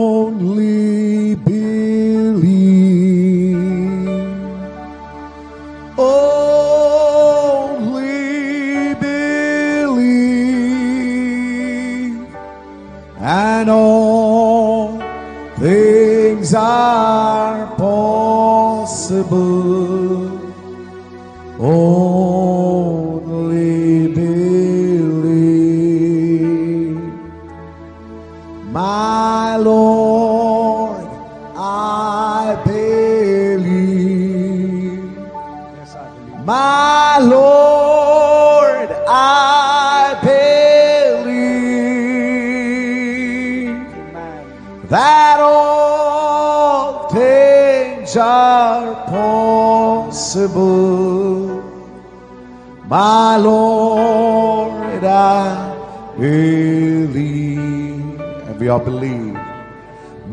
Only believe, only believe, and all things are possible. Only believe. My Lord, I believe. Yes, I believe. My Lord, I believe Amen. that all things are possible. My Lord, I believe. And we all believe.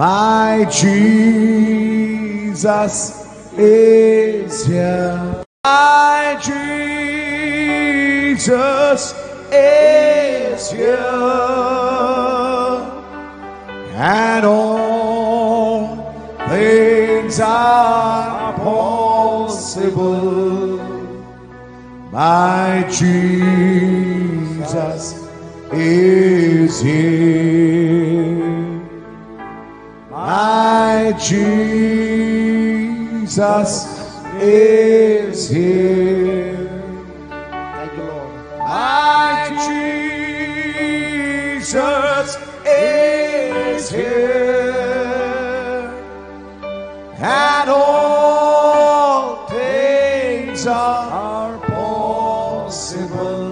My Jesus is here. My Jesus is here. And all things are possible. My Jesus is here. My Jesus is here. Thank you, Lord. My Jesus is here. And all things are possible.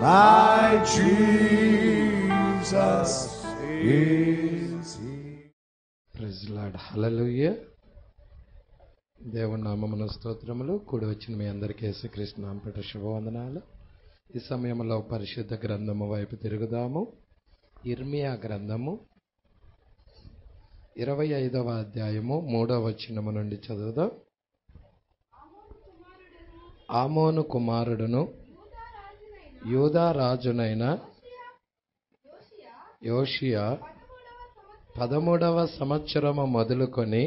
My Jesus is here. Praise Lord. Hallelujah. దేవుని నామమున స్తోత్రములు. కూడి వచ్చిన మీ అందరికీ యేసుక్రీస్తు నామమున శుభవందనాలు. ఈ సమయంలో పరిశుద్ధ గ్రంథము వైపు తిరుగుదాము. ఇర్మియా గ్రంథము 25వ అధ్యాయము 3వ వచనము నుండి చదువుదాం. ఆమోను కుమారుడును యూదా రాజునైన యోషియా 13వ సంవత్సరము మొదలుకొని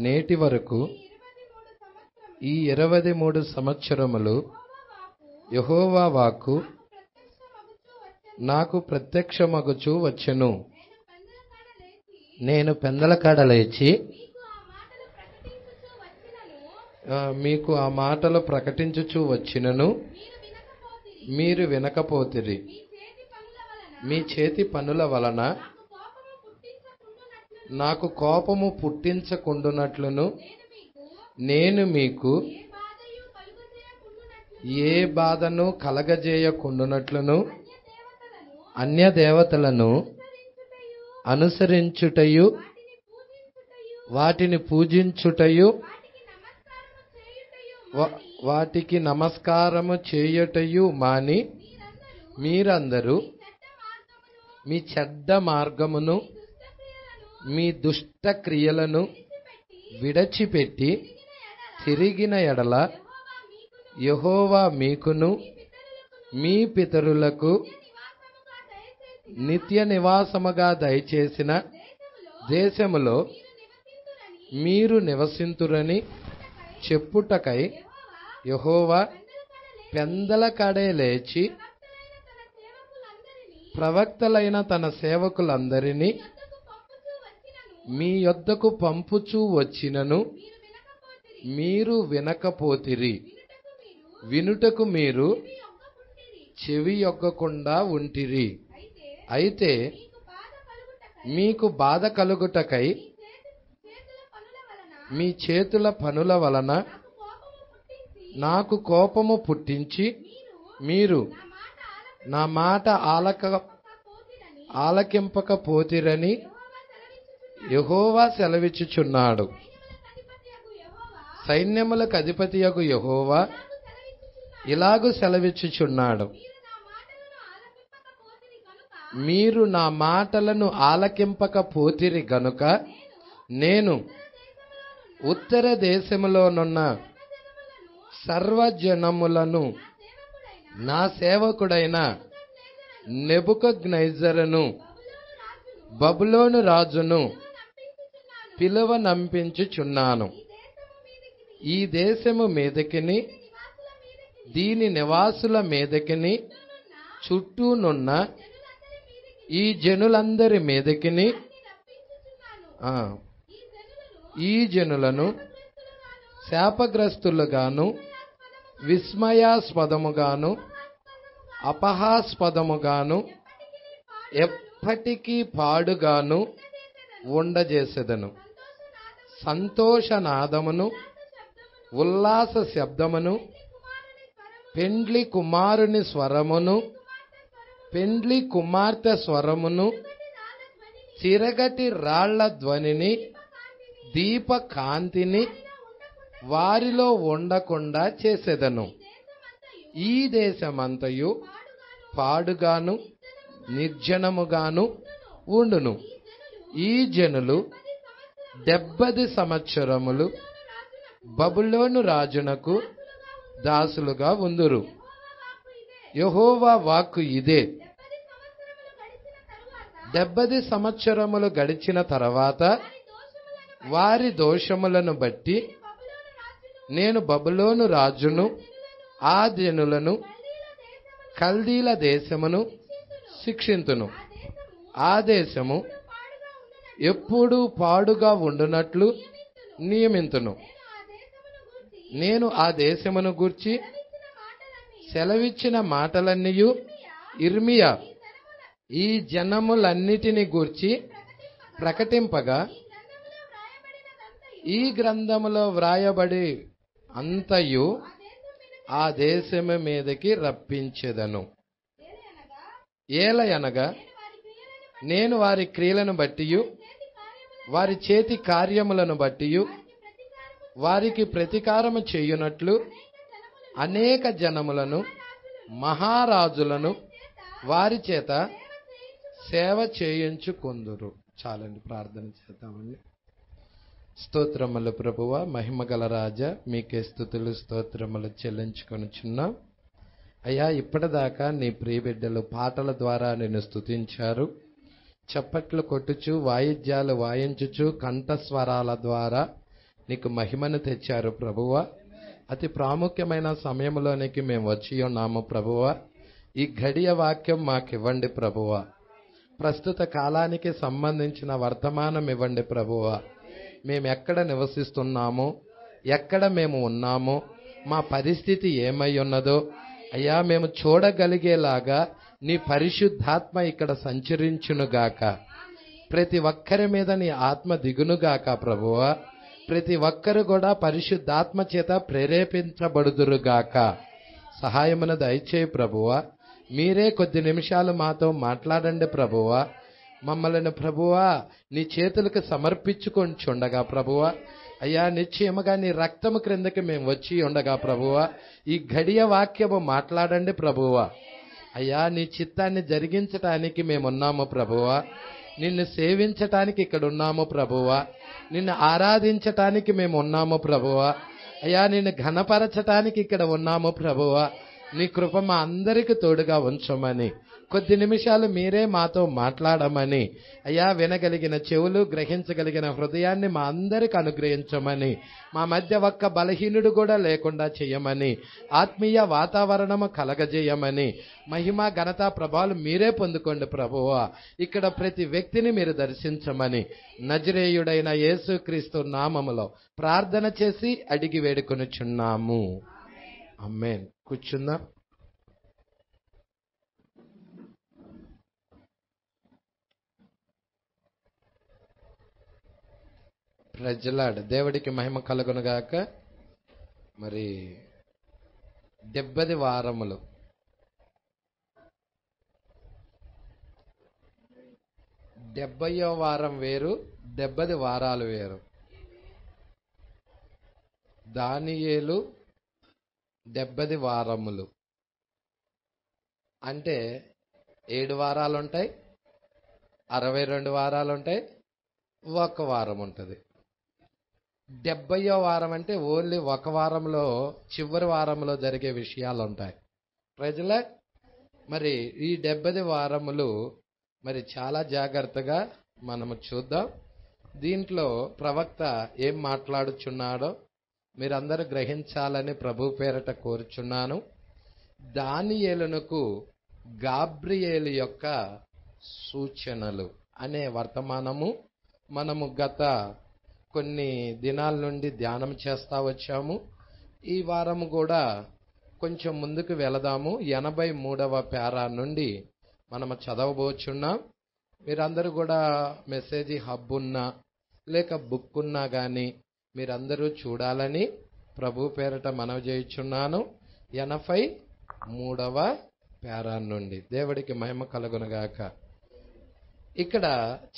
నేటి వరకు ఈ 23 సంవత్సరములు యెహోవా వాక్కు నాకు ప్రత్యక్షమగుచూ వచ్చెను. నేను పెందలకాడ లేచి మీకు ఆ మాటలు ప్రకటించుచూ వచ్చినను మీరు వినకపోతిరి. మీ చేతి పనుల వలన నాకు కోపము పుట్టించకుండునట్లును నేను మీకు ఏ బాధను కలగజేయకుండునట్లును అన్య దేవతలను అనుసరించుటయు వాటిని పూజించుటయు వాటికి నమస్కారము చేయుటయు మాని మీరందరూ మీ చెడ్డ మార్గమును మీ దుష్ట క్రియలను విడచిపెట్టి తిరిగిన ఎడల యెహోవా మీకును మీ పితరులకు నిత్య నివాసముగా దయచేసిన దేశములో మీరు నివసింతురని చెప్పుటకై యెహోవా పెందలకాడే లేచి ప్రవక్తలైన తన సేవకులందరినీ మీ యొద్దకు పంపుచూ వచ్చినను మీరు వినకపోతిరి. వినుటకు మీరు చెవి యొగ్గకుండా ఉంటిరి. అయితే మీకు బాధ కలుగుటకై మీ చేతుల పనుల వలన నాకు కోపము పుట్టించి మీరు నా మాట ఆలకింపకపోతిరని యెహోవా సెలవిచ్చుచున్నాడు. సైన్యములకు అధిపతియగు యెహోవా ఇలాగు సెలవిచ్చుచున్నాడు. మీరు నా మాటలను ఆలకింపకపోతిరి గనుక నేను ఉత్తర దేశములోనున్న సర్వజనములను నా సేవకుడైన నెబుకద్నెజరును బబులోను రాజును పిలువనంపించుచున్నాను. ఈ దేశము మీదకిని దీని నివాసుల మీదకిని చుట్టూనున్న ఈ జనులందరి మీదకిని ఈ జనులను శాపగ్రస్తులుగాను విస్మయాస్పదముగాను అపహాస్పదముగాను ఎప్పటికీ పాడుగాను ఉండజేసెదను. సంతోషనాదమును ఉల్లాస శబ్దమును పెండ్లి కుమారుని స్వరమును పెండ్లి కుమార్తె స్వరమును చిరగటి రాళ్ల ధ్వనిని దీపకాంతిని వారిలో ఉండకుండా చేసెదను. ఈ దేశమంతయు పాడుగాను నిర్జనముగాను ఉండును. ఈ జనులు 70 సంవత్సరములు బబులోను రాజునకు దాసులుగా ఉందురు. యెహోవా వాక్కు ఇదే. 70 సంవత్సరములు గడిచిన తర్వాత వారి దోషములను బట్టి నేను బబులోను రాజును ఆ జనులను కల్దీల దేశమును శిక్షింతును. ఆ దేశము ఎప్పుడూ పాడుగా ఉండునట్లు నియమింతును. నేను ఆ దేశమును గూర్చి సెలవిచ్చిన మాటలన్నీయు ఇర్మియా ఈ జనములన్నిటిని గూర్చి ప్రకటింపగా ఈ గ్రంథములో వ్రాయబడి అంతయు ఆ దేశము మీదకి రప్పించెదను. ఏలయనగా నేను వారి క్రియలను బట్టియు వారి చేతి కార్యములను బట్టియు వారికి ప్రతీకారము చేయునట్లు అనేక జనములను మహారాజులను వారి చేత సేవ చేయించుకొందురు. చాలండి, ప్రార్థన చేద్దామండి. స్తోత్రములు ప్రభువా, మహిమగల రాజా, మీకే స్తుతులు స్తోత్రములు చెల్లించుకొనుచున్నాం. అయ్యా, ఇప్పటిదాకా నీ ప్రియబిడ్డలు పాటల ద్వారా నిన్ను స్తుతించారు. చప్పట్లు కొట్టుచు వాయిద్యాలు వాయించుచు కంఠస్వరాల ద్వారా నీకు మహిమను తెచ్చారు ప్రభువా. అతి ప్రాముఖ్యమైన సమయంలోనికి మేము వచ్చి ఉన్నాము ప్రభువా. ఈ గడియ వాక్యం మాకివ్వండి ప్రభువా. ప్రస్తుత కాలానికి సంబంధించిన వర్తమానం ఇవ్వండి ప్రభువా. మేము ఎక్కడ నివసిస్తున్నామో, ఎక్కడ మేము ఉన్నామో, మా పరిస్థితి ఏమై ఉన్నదో అయ్యా మేము చూడగలిగేలాగా నీ పరిశుద్ధాత్మ ఇక్కడ సంచరించునుగాక. ప్రతి ఒక్కరి మీద నీ ఆత్మ దిగునుగాక ప్రభువా. ప్రతి ఒక్కరు కూడా పరిశుద్ధాత్మ చేత ప్రేరేపించబడుదురుగాక. సహాయమును దయచేయి ప్రభువా. మీరే కొద్ది నిమిషాలు మాతో మాట్లాడండి ప్రభువా. మమ్మల్ని ప్రభువా నీ చేతులకు సమర్పించుకొంచుండగా ప్రభువా, అయ్యా నిశ్చయముగా నీ రక్తము క్రిందకి మేము వచ్చి ఉండగా ప్రభువా, ఈ గడియ వాక్యము మాట్లాడండి ప్రభువా. అయ్యా నీ చిత్తాన్ని జరిగించటానికి మేమున్నాము ప్రభువా. నిన్ను సేవించటానికి ఇక్కడ ఉన్నాము ప్రభువా. నిన్ను ఆరాధించటానికి మేము ఉన్నాము ప్రభువా. అయ్యా నిన్ను ఘనపరచటానికి ఇక్కడ ఉన్నాము ప్రభువా. నీ కృప మా అందరికి తోడుగా ఉంచమని, కొద్ది నిమిషాలు మీరే మాతో మాట్లాడమని, అయ్యా వినగలిగిన చెవులు, గ్రహించగలిగిన హృదయాన్ని మా అందరికి అనుగ్రహించమని, మా మధ్య ఒక్క బలహీనుడు కూడా లేకుండా చేయమని, ఆత్మీయ వాతావరణము కలగజేయమని, మహిమ ఘనత ప్రభావాలు మీరే పొందుకోండి ప్రభువా. ఇక్కడ ప్రతి వ్యక్తిని మీరు దర్శించమని నజరేయుడైన యేసుక్రీస్తు నామములో ప్రార్థన చేసి అడిగి వేడుకొనుచున్నాము. ఆమేన్. కూర్చుందాం. ప్రజలాడు దేవుడికి మహిమ కలుగునుగాక. మరి 70 వారములు, 70వ వారం వేరు, 70 వారాలు వేరు. దానియేలు 70 వారములు అంటే 7 వారాలు ఉంటాయి, 62 వారాలు ఉంటాయి, ఒక వారం ఉంటుంది. 70వ వారం అంటే ఓన్లీ ఒక వారంలో చివరి వారంలో జరిగే విషయాలు ఉంటాయి. ప్రజలే మరి ఈ 70 వారములు మరి చాలా జాగ్రత్తగా మనము చూద్దాం. దీంట్లో ప్రవక్త ఏం మాట్లాడుచున్నాడో మీరందరూ గ్రహించాలని ప్రభు పేరట కోరుచున్నాను. దానియేలునకు గాబ్రియేలు యొక్క సూచనలు అనే వర్తమానము మనము గత కొన్ని దినాల నుండి ధ్యానం చేస్తా వచ్చాము. ఈ వారము కూడా కొంచెం ముందుకు వెళదాము. 83వ పేరా నుండి మనము చదవబోచున్నాం. మీరందరూ కూడా మెసేజ్ హబ్ ఉన్నా లేక బుక్ ఉన్నా కానీ మీరందరూ చూడాలని ప్రభు పేరట మనవి చేయుచున్నాను. 83వ పేరా నుండి దేవుడికి మహిమ కలుగునుగాక. ఇక్కడ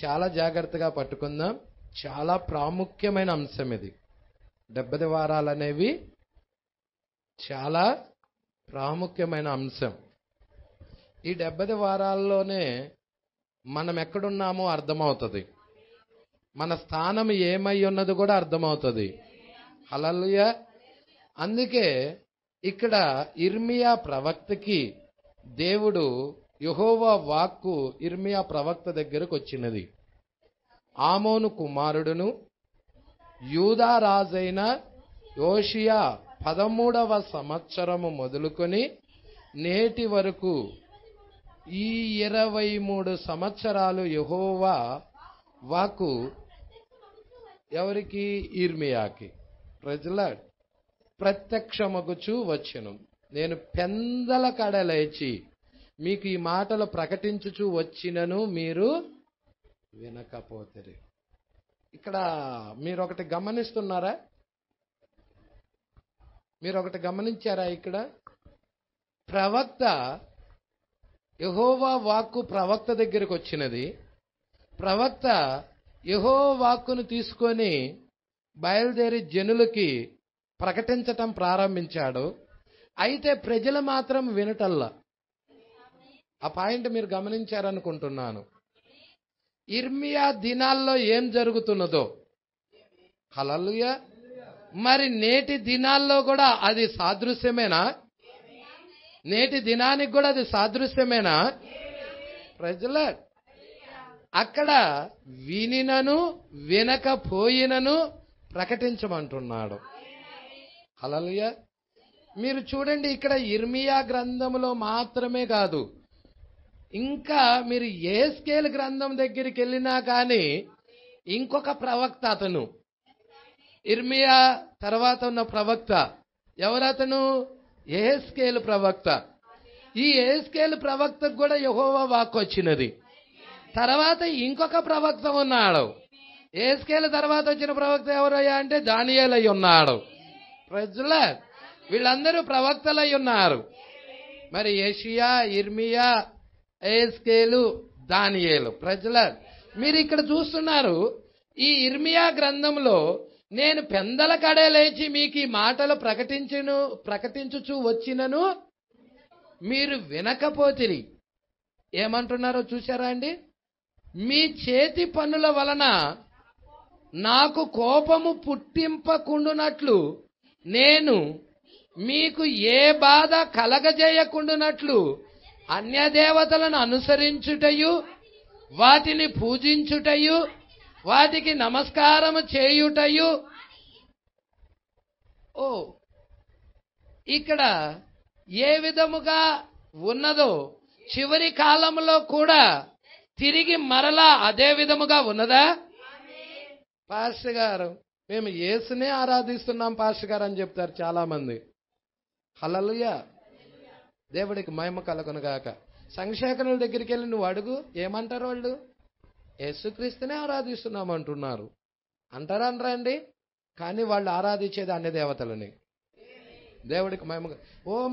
చాలా జాగ్రత్తగా పట్టుకుందాం. చాలా ప్రాముఖ్యమైన అంశం ఇది. 70 వారాలు అనేవి చాలా ప్రాముఖ్యమైన అంశం. ఈ 70 వారాల్లోనే మనం ఎక్కడున్నామో అర్థమవుతుంది, మన స్థానం ఏమై ఉన్నది కూడా అర్థమవుతుంది. హల్లెలూయా. అందుకే ఇక్కడ ఇర్మియా ప్రవక్తకి దేవుడు యెహోవా వాక్కు ఇర్మియా ప్రవక్త దగ్గరకు వచ్చినది. ఆమోను కుమారుడును యూదా రాజైన యోషియా 13వ సంవత్సరము మొదలుకొని నేటి వరకు ఈ 23 సంవత్సరాలు యెహోవా వాక్కు ఎవరికి? ఇర్మియాకి. ప్రజల ప్రత్యక్షమగుచూ వచ్చెను. నేను పెందల కడ లేచి మీకు ఈ మాటలు ప్రకటించుచూ వచ్చినను మీరు వినకపోతే. ఇక్కడ మీరు ఒకటి గమనిస్తున్నారా? మీరు ఒకటి గమనించారా? ఇక్కడ ప్రవక్త యెహోవా వాక్కు ప్రవక్త దగ్గరకు వచ్చినది. ప్రవక్త యెహోవా వాక్కును తీసుకొని బయలుదేరి జనులకి ప్రకటించటం ప్రారంభించాడు. అయితే ప్రజలు మాత్రం వినటల్లా. ఆ పాయింట్ మీరు గమనించారనుకుంటున్నాను. ఇర్మియా దినాల్లో ఏం జరుగుతున్నదో, హల్లెలూయా, మరి నేటి దినాల్లో కూడా అది సాదృశ్యమేనా? నేటి దినానికి కూడా అది సాదృశ్యమేనా? ప్రజల అక్కడ వినినను వినకపోయినను ప్రకటించమంటున్నాడు. హల్లెలూయా. మీరు చూడండి, ఇక్కడ ఇర్మియా గ్రంథములో మాత్రమే కాదు, ఇంకా మీరు యెహెజ్కేలు గ్రంథం దగ్గరికి వెళ్ళినా కానీ ఇంకొక ప్రవక్త అతను. ఇర్మియా తర్వాత ఉన్న ప్రవక్త ఎవరతను? యెహెజ్కేలు ప్రవక్త. ఈ యెహెజ్కేలు ప్రవక్తకు కూడా యెహోవా వాక్కు వచ్చినది. తర్వాత ఇంకొక ప్రవక్త ఉన్నాడు. యెహెజ్కేలు తర్వాత వచ్చిన ప్రవక్త ఎవరయ్యా అంటే దానియేలు అయి ఉన్నాడు. ప్రజల వీళ్ళందరూ ప్రవక్తలై ఉన్నారు. మరి యెషయా, ఇర్మియా, యెహెజ్కేలు, దానియేలు. ప్రజల మీరు ఇక్కడ చూస్తున్నారు, ఈ ఇర్మియా గ్రంథంలో నేను పెందల కడే లేచి మీకు ఈ మాటలు ప్రకటించుచూ వచ్చినను మీరు వినకపోతిరి. ఏమంటున్నారో చూశారా అండి? మీ చేతి పనుల వలన నాకు కోపము పుట్టింపకుండునట్లు నేను మీకు ఏ బాధ కలగజేయకుండునట్లు అన్యదేవతలను అనుసరించుటయు వాటిని పూజించుటయు వాటికి నమస్కారము చేయుటయు. ఇక్కడ ఏ విధముగా ఉన్నదో చివరి కాలంలో కూడా తిరిగి మరలా అదే విధముగా ఉన్నదా? పాస్టర్ గారు మేము యేసునే ఆరాధిస్తున్నాం పాస్టర్ గారు అని చెప్తారు చాలా మంది. హల్లెలూయా. దేవుడికి మహిమ కలుగునుగాక. సంక్షేకణుల దగ్గరికి వెళ్ళి నువ్వు అడుగు, ఏమంటారు వాళ్ళు? యేసుక్రీస్తునే ఆరాధిస్తున్నాం అంటున్నారు. అంటారా అనరా అండి? కానీ వాళ్ళు ఆరాధించేది అన్ని దేవతలని. దేవుడికి మహిమ.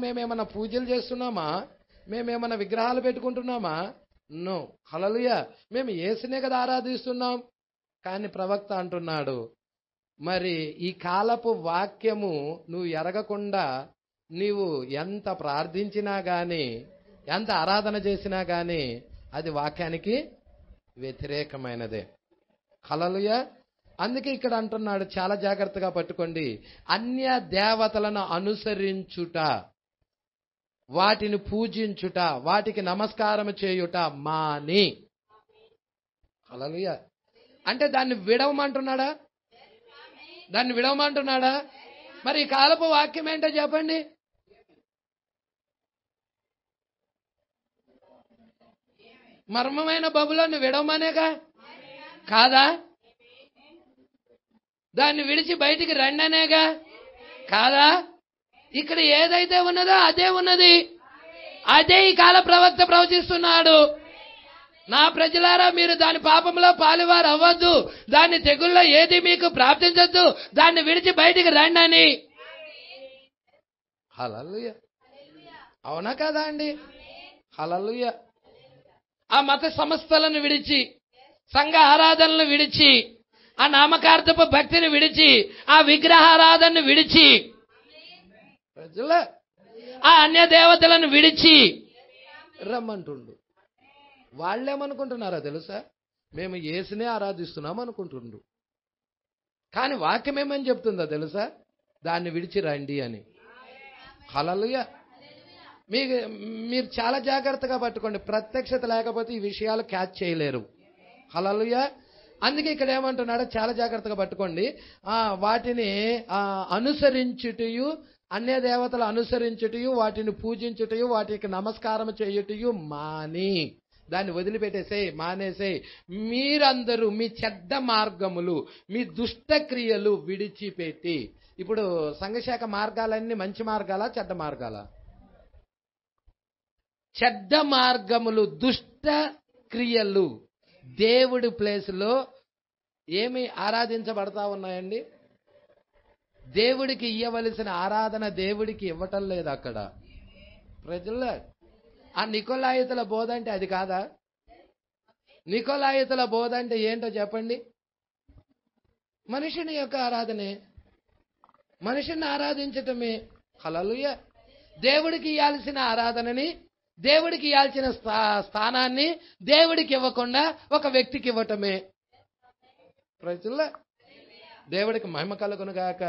మేమేమన్నా పూజలు చేస్తున్నామా? మేమేమన్నా విగ్రహాలు పెట్టుకుంటున్నామా? నో. హల్లెలూయా. మేము యేసునే కదా ఆరాధిస్తున్నాం. కానీ ప్రవక్త అంటున్నాడు, మరి ఈ కాలపు వాక్యము నువ్వు ఎరగకుండా నీవు ఎంత ప్రార్థించినా గాని ఎంత ఆరాధన చేసినా గాని అది వాక్యానికి వ్యతిరేకమైనదే. హల్లెలూయా. అందుకే ఇక్కడ అంటున్నాడు, చాలా జాగ్రత్తగా పట్టుకోండి, అన్య దేవతలను అనుసరించుట, వాటిని పూజించుట, వాటికి నమస్కారం చేయుట మాని. హల్లెలూయా. అంటే దాన్ని విడవమంటున్నాడా? దాన్ని విడవమంటున్నాడా? మరి ఈ కాలపు వాక్యం ఏంటో చెప్పండి. మర్మమైన బబులోని విడవమనేగా కాదా? దాన్ని విడిచి బయటికి రండి అనేగా కాదా? ఇక్కడ ఏదైతే ఉన్నదో అదే ఉన్నది. అదే ఈ కాల ప్రవక్త ప్రవచిస్తున్నాడు. నా ప్రజలారా, మీరు దాని పాపంలో పాలువారు అవ్వద్దు, దాన్ని తెగుల్లో ఏది మీకు ప్రాప్తించద్దు, దాన్ని విడిచి బయటికి రండి అని. హల్లెలూయా. అవునా కదా అండి? హల్లెలూయా. ఆ మత సంస్థలను విడిచి, సంఘ ఆరాధనలను విడిచి, ఆ నామకార్థపు భక్తిని విడిచి, ఆ విగ్రహారాధనను విడిచి, ప్రజల ఆ అన్య దేవతలను విడిచి రమ్మంటుండు. వాళ్ళేమనుకుంటున్నారా తెలుసా? మేము యేసునే ఆరాధిస్తున్నాం అనుకుంటుండ్రు. కానీ వాక్యం ఏమని చెప్తుందో తెలుసా? దాన్ని విడిచి రండి అని. హల్లెలూయా. మీరు చాలా జాగ్రత్తగా పట్టుకోండి. ప్రత్యక్షత లేకపోతే ఈ విషయాలు క్యాచ్ చేయలేరు. హల్లెలూయా. అందుకే ఇక్కడ ఏమంటున్నాడో చాలా జాగ్రత్తగా పట్టుకోండి. వాటిని అనుసరించుటయు, అన్య దేవతలు అనుసరించుటయు, వాటిని పూజించుటయు, వాటికి నమస్కారం చేయుటయు మాని. దాన్ని వదిలిపెట్టేసేయ్, మానేసేయ్. మీరందరూ మీ చెడ్డ మార్గములు, మీ దుష్ట క్రియలు విడిచిపెట్టి. ఇప్పుడు సంఘశాఖ మార్గాలన్నీ మంచి మార్గాలా, చెడ్డ మార్గాలా? చెడ్డ మార్గములు, దుష్ట క్రియలు. దేవుడి ప్లేస్లో ఏమి ఆరాధించబడతా ఉన్నాయండి? దేవుడికి ఇవ్వవలసిన ఆరాధన దేవుడికి ఇవ్వటం లేదు అక్కడ. ప్రజల ఆ నికోలాయితుల బోధ అంటే అది కాదా? నికోలాయితుల బోధ అంటే ఏంటో చెప్పండి. మనుషుని యొక్క ఆరాధనే, మనుషుని ఆరాధించటమే. హల్లెలూయా. దేవుడికి ఇవ్వాల్సిన ఆరాధనని, దేవుడికి ఇవ్వాల్సిన స్థానాన్ని దేవుడికి ఇవ్వకుండా ఒక వ్యక్తికి ఇవ్వటమే. ప్రజల దేవుడికి మహిమ కలుగును గాక.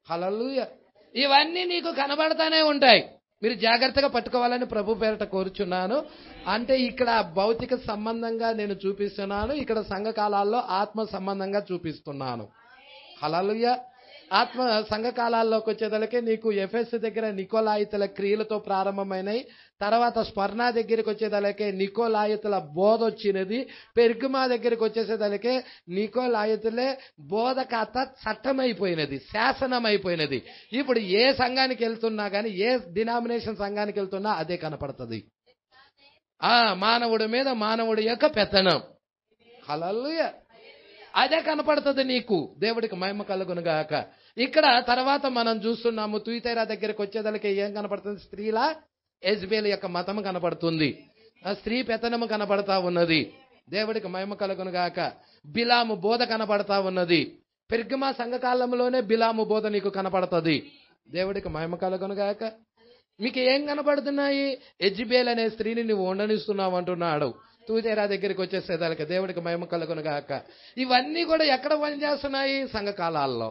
హల్లెలూయా. ఇవన్నీ నీకు కనబడతానే ఉంటాయి. మీరు జాగ్రత్తగా పట్టుకోవాలని ప్రభు పేరట కోరుచున్నాను. అంటే ఇక్కడ భౌతిక సంబంధంగా నేను చూపిస్తున్నాను, ఇక్కడ సంఘకాలాల్లో ఆత్మ సంబంధంగా చూపిస్తున్నాను. హల్లెలూయా. ఆత్మ సంఘకాలాల్లోకి వచ్చేదలకే నీకు ఎఫెస్ దగ్గర నికోలాయితుల క్రియలతో ప్రారంభమైనవి. తర్వాత స్పర్ణ దగ్గరికి వచ్చేదలకే నికోలాయితుల బోధ వచ్చినది. పెర్గమా దగ్గరికి వచ్చేసేదలకే నికోలాయితులే బోధకత చట్టమైపోయినది, శాసనమైపోయినది. ఇప్పుడు ఏ సంఘానికి వెళ్తున్నా కానీ, ఏ డినామినేషన్ సంఘానికి వెళ్తున్నా అదే కనపడుతుంది. మానవుడి మీద మానవుడి యొక్క పెత్తనం. హల్లెలూయా. అదే కనపడుతుంది నీకు. దేవుడికి మహిమ కలుగును గాక. ఇక్కడ తర్వాత మనం చూస్తున్నాము, తుయితైరా దగ్గరికి వచ్చేదానికి ఏం కనపడుతుంది? స్త్రీల యెజబెల్ యొక్క మతం కనపడుతుంది, స్త్రీ పెత్తనము కనపడతా ఉన్నది. దేవుడికి మహిమ కలుగును గాక. బిలాము బోధ కనపడతా ఉన్నది. పెర్గమా సంఘకాలంలోనే బిలాము బోధ నీకు కనపడుతుంది. దేవుడికి మహిమ కలుగును గాక. మీకు ఏం కనపడుతున్నాయి? యెజబెల్ అనే స్త్రీని నువ్వు ఉండనిస్తున్నావు అంటున్నాడు. తుయితైరా దగ్గరికి వచ్చేసేదానికి దేవుడికి మహిమ కలుగును గాక. ఇవన్నీ కూడా ఎక్కడ పనిచేస్తున్నాయి? సంఘకాలాల్లో.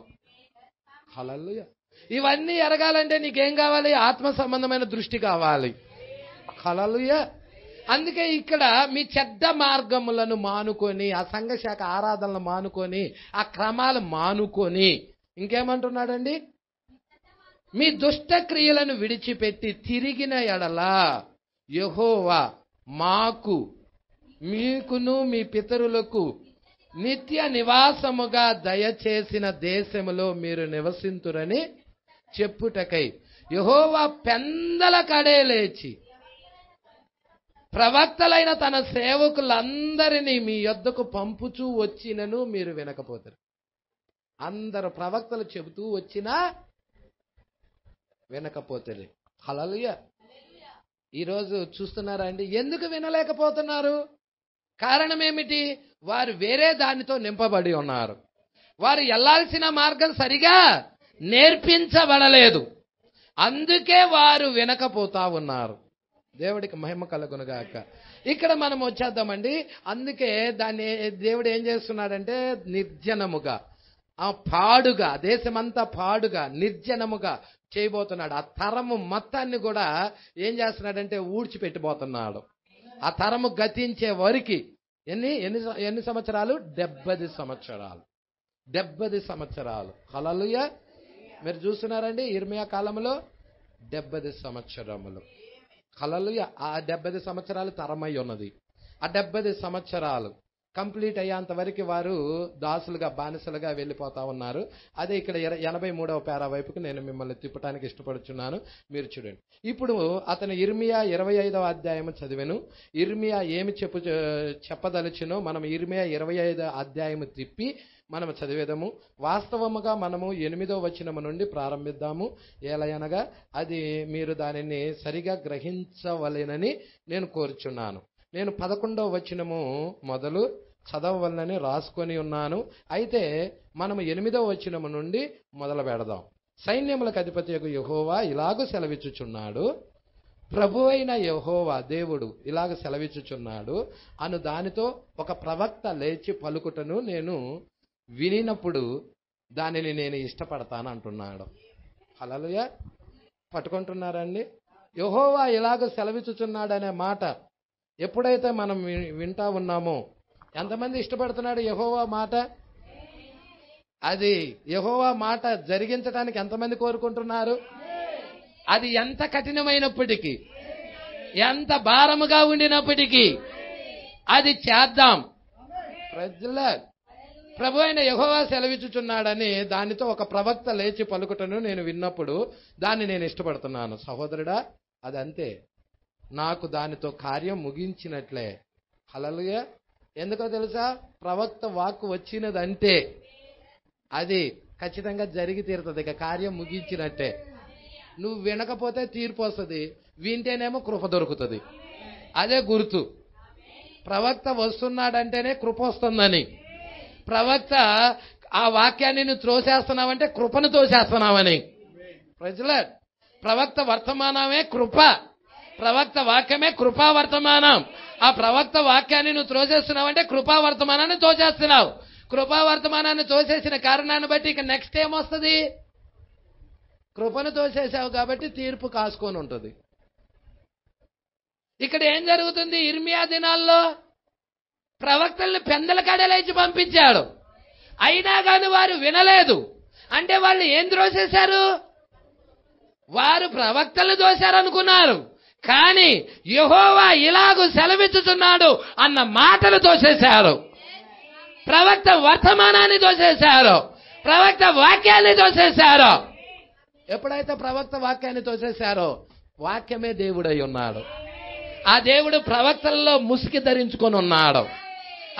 హల్లెలూయా. ఇవన్నీ ఎరగాలంటే నీకేం కావాలి? ఆత్మ సంబంధమైన దృష్టి కావాలి. హల్లెలూయా. అందుకే ఇక్కడ మీ చెడ్డ మార్గములను మానుకొని, ఆ సంఘశాఖ ఆరాధనలు మానుకొని, ఆ క్రమాలు మానుకొని, ఇంకేమంటున్నాడండి? మీ దుష్ట క్రియలను విడిచిపెట్టి తిరిగిన ఎడల యెహోవా మాకు, మీకును మీ పితరులకు నిత్య నివాసముగా దయచేసిన దేశములో మీరు నివసింతురని చెప్పుటకై యెహోవా పెందల కడే లేచి ప్రవక్తలైన తన సేవకులందరినీ మీ యొద్దకు పంపుచూ వచ్చినను మీరు వినకపోతారు. అందరు ప్రవక్తలు చెబుతూ వచ్చినా వినకపోతారు. హల్లెలూయా. ఈరోజు చూస్తున్నారా అండి? ఎందుకు వినలేకపోతున్నారు? కారణం ఏమిటి? వారు వేరే దానితో నింపబడి ఉన్నారు. వారు వెళ్ళాల్సిన మార్గం సరిగా నేర్పించబడలేదు. అందుకే వారు వినకపోతా ఉన్నారు. దేవుడికి మహిమ కలుగును గాక. ఇక్కడ మనం వచ్చేద్దామండి. అందుకే దాన్ని దేవుడు ఏం చేస్తున్నాడంటే నిర్జనముగా, ఆ పాడుగా, దేశమంతా పాడుగా నిర్జనముగా చేయబోతున్నాడు. ఆ తరము మొత్తాన్ని కూడా ఏం చేస్తున్నాడంటే ఊడ్చిపెట్టిపోతున్నాడు. ఆ తరము గతించే వరకు ఎన్ని సంవత్సరాలు? 70 సంవత్సరాలు. 70 సంవత్సరాలు. హల్లెలూయా. మీరు చూస్తున్నారండి ఇర్మియా కాలంలో 70 సంవత్సరములు. హల్లెలూయా. ఆ 70 సంవత్సరాలు తరమై ఉన్నది. ఆ 70 సంవత్సరాలు కంప్లీట్ అయ్యేంత వరకు వారు దాసులుగా, బానిసలుగా వెళ్ళిపోతా ఉన్నారు. అదే ఇక్కడ 83వ పేరా వైపుకు నేను మిమ్మల్ని తిప్పడానికి ఇష్టపడుచున్నాను. మీరు చూడండి. ఇప్పుడు అతను ఇర్మియా 25వ అధ్యాయం చదివాను. ఇర్మియా ఏమి చెప్పదలిచినో మనం ఇర్మియా 25వ అధ్యాయం తిప్పి మనం చదివేదము. వాస్తవముగా మనము 8వ వచనము నుండి ప్రారంభిద్దాము. ఏలయనగా అది మీరు దానిని సరిగా గ్రహించవలెనని నేను కోరుచున్నాను. నేను 11వ వచనము మొదలు చదవవలనని రాసుకొని ఉన్నాను. అయితే మనము 8వ వచనము నుండి మొదలు పెడదాం. సైన్యములకు అధిపతియగు యెహోవా ఇలాగూ సెలవిచ్చుచున్నాడు, ప్రభు అయిన యెహోవా దేవుడు ఇలాగ సెలవిచ్చుచున్నాడు అను దానితో ఒక ప్రవక్త లేచి పలుకుటను నేను వినినప్పుడు దానిని నేను ఇష్టపడతాను అంటున్నాడు. హల్లెలూయా. పట్టుకుంటున్నారండి? యెహోవా ఇలాగ సెలవిచ్చుచున్నాడు అనే మాట ఎప్పుడైతే మనం వింటా ఉన్నామో ఎంతమంది ఇష్టపడుతున్నాడు యెహోవా మాట? అది యెహోవా మాట జరిగించడానికి ఎంతమంది కోరుకుంటున్నారు? అది ఎంత కఠినమైనప్పటికీ, ఎంత భారముగా ఉండినప్పటికీ అది చేద్దాం. ప్రభు అయిన యెహోవా సెలవిచ్చుచున్నాడని దానితో ఒక ప్రవక్త లేచి పలుకుటను నేను విన్నప్పుడు దాన్ని నేను ఇష్టపడుతున్నాను. సహోదరుడా, అదంతే. నాకు దానితో కార్యం ముగించినట్లే. హల్లెలూయా. ఎందుకో తెలుసా? ప్రవక్త వాక్కు వచ్చినదంటే అది ఖచ్చితంగా జరిగి తీరుతుంది. ఇక కార్యం ముగించినట్టే. నువ్వు వినకపోతే తీర్పు వస్తుంది, వింటేనేమో కృప దొరుకుతుంది. అదే గుర్తు. ప్రవక్త వస్తున్నాడంటేనే కృప వస్తుందని. ప్రవక్త ఆ వాక్యాన్ని నువ్వు త్రోసేస్తున్నావంటే కృపను తోసేస్తున్నావని. ప్రజల ప్రవక్త వర్తమానమే కృప. ప్రవక్త వాక్యమే కృపా వర్తమానం. ఆ ప్రవక్త వాక్యాన్ని నువ్వు త్రోసేస్తున్నావంటే కృపా వర్తమానాన్ని తోసేస్తున్నావు. కృపా వర్తమానాన్ని తోసేసిన కారణాన్ని బట్టి ఇక నెక్స్ట్ ఏమొస్తుంది? కృపను తోసేసావు కాబట్టి తీర్పు కాసుకొని ఉంటుంది. ఇక్కడ ఏం జరుగుతుంది? ఇర్మియా దినాల్లో ప్రవక్తల్ని పెందల కడలేచి పంపించాడు. అయినా కానీ వారు వినలేదు. అంటే వాళ్ళు ఏం త్రోసేశారు? వారు ప్రవక్తలు దోశారనుకున్నారు. కానీ యెహోవా ఇలాగూ సెలవిచ్చుచున్నాడు అన్న మాటలు తోసేశారు. ప్రవక్త వర్తమానాన్ని తోసేశారు. ప్రవక్త వాక్యాన్ని తోసేశారు. ఎప్పుడైతే ప్రవక్త వాక్యాన్ని తోసేశారో వాక్యమే దేవుడై ఉన్నాడు. ఆ దేవుడు ప్రవక్తల్లో ముసుగు ధరించుకొని ఉన్నాడు.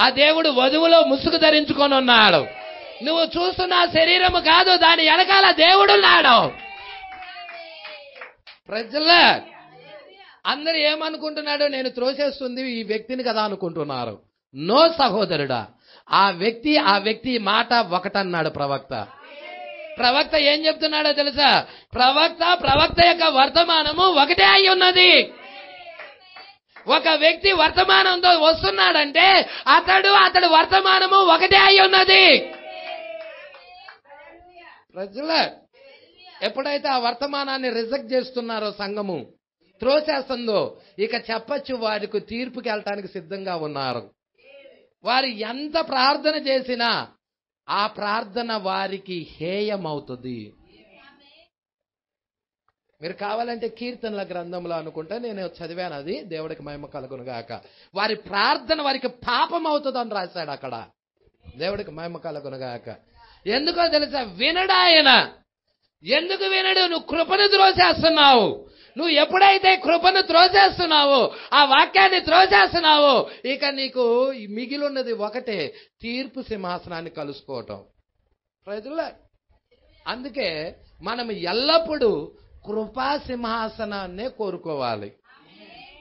ఆ దేవుడు వధువులో ముసుగు ధరించుకొని ఉన్నాడు. నువ్వు చూస్తున్న శరీరము కాదు, దాని వెనకాల దేవుడున్నాడు. ప్రజల అందరు ఏమనుకుంటున్నాడు? నేను త్రోసేస్తుంది ఈ వ్యక్తిని కదా అనుకుంటున్నారు. నో సహోదరుడా, ఆ వ్యక్తి మాట ఒకటన్నాడు ప్రవక్త. ప్రవక్త ఏం చెప్తున్నాడో తెలుసా? ప్రవక్త యొక్క వర్తమానము ఒకటే అయి ఉన్నది. ఒక వ్యక్తి వర్తమానంతో వస్తున్నాడంటే అతడు వర్తమానము ఒకటే అయి ఉన్నది. ప్రజల ఎప్పుడైతే ఆ వర్తమానాన్ని రిజెక్ట్ చేస్తున్నారో సంఘము త్రోసేస్తుందో ఇక చెప్పచ్చు వారికి తీర్పుకి వెళ్ళటానికి సిద్ధంగా ఉన్నారు. వారు ఎంత ప్రార్థన చేసినా ఆ ప్రార్థన వారికి హేయమవుతుంది. మీరు కావాలంటే కీర్తనల గ్రంథంలో అనుకుంటే నేను చదివాను, అది దేవుడికి మహిమ కలుగును గాక. వారి ప్రార్థన వారికి పాపం అవుతుందని రాశాడు అక్కడ. దేవుడికి మహిమ కలుగును గాక. ఎందుకో తెలుసా? వినడాయన. ఎందుకు వినడు? నువ్వు కృపను త్రోసేస్తున్నావు. నువ్వు ఎప్పుడైతే కృపను త్రోసేస్తున్నావో, ఆ వాక్యాన్ని త్రోసేస్తున్నావో, ఇక నీకు మిగిలిన్నది ఒకటే, తీర్పు సింహాసనాన్ని కలుసుకోవటం. ప్రజల అందుకే మనం ఎల్లప్పుడూ కృపా సింహాసనాన్నే కోరుకోవాలి.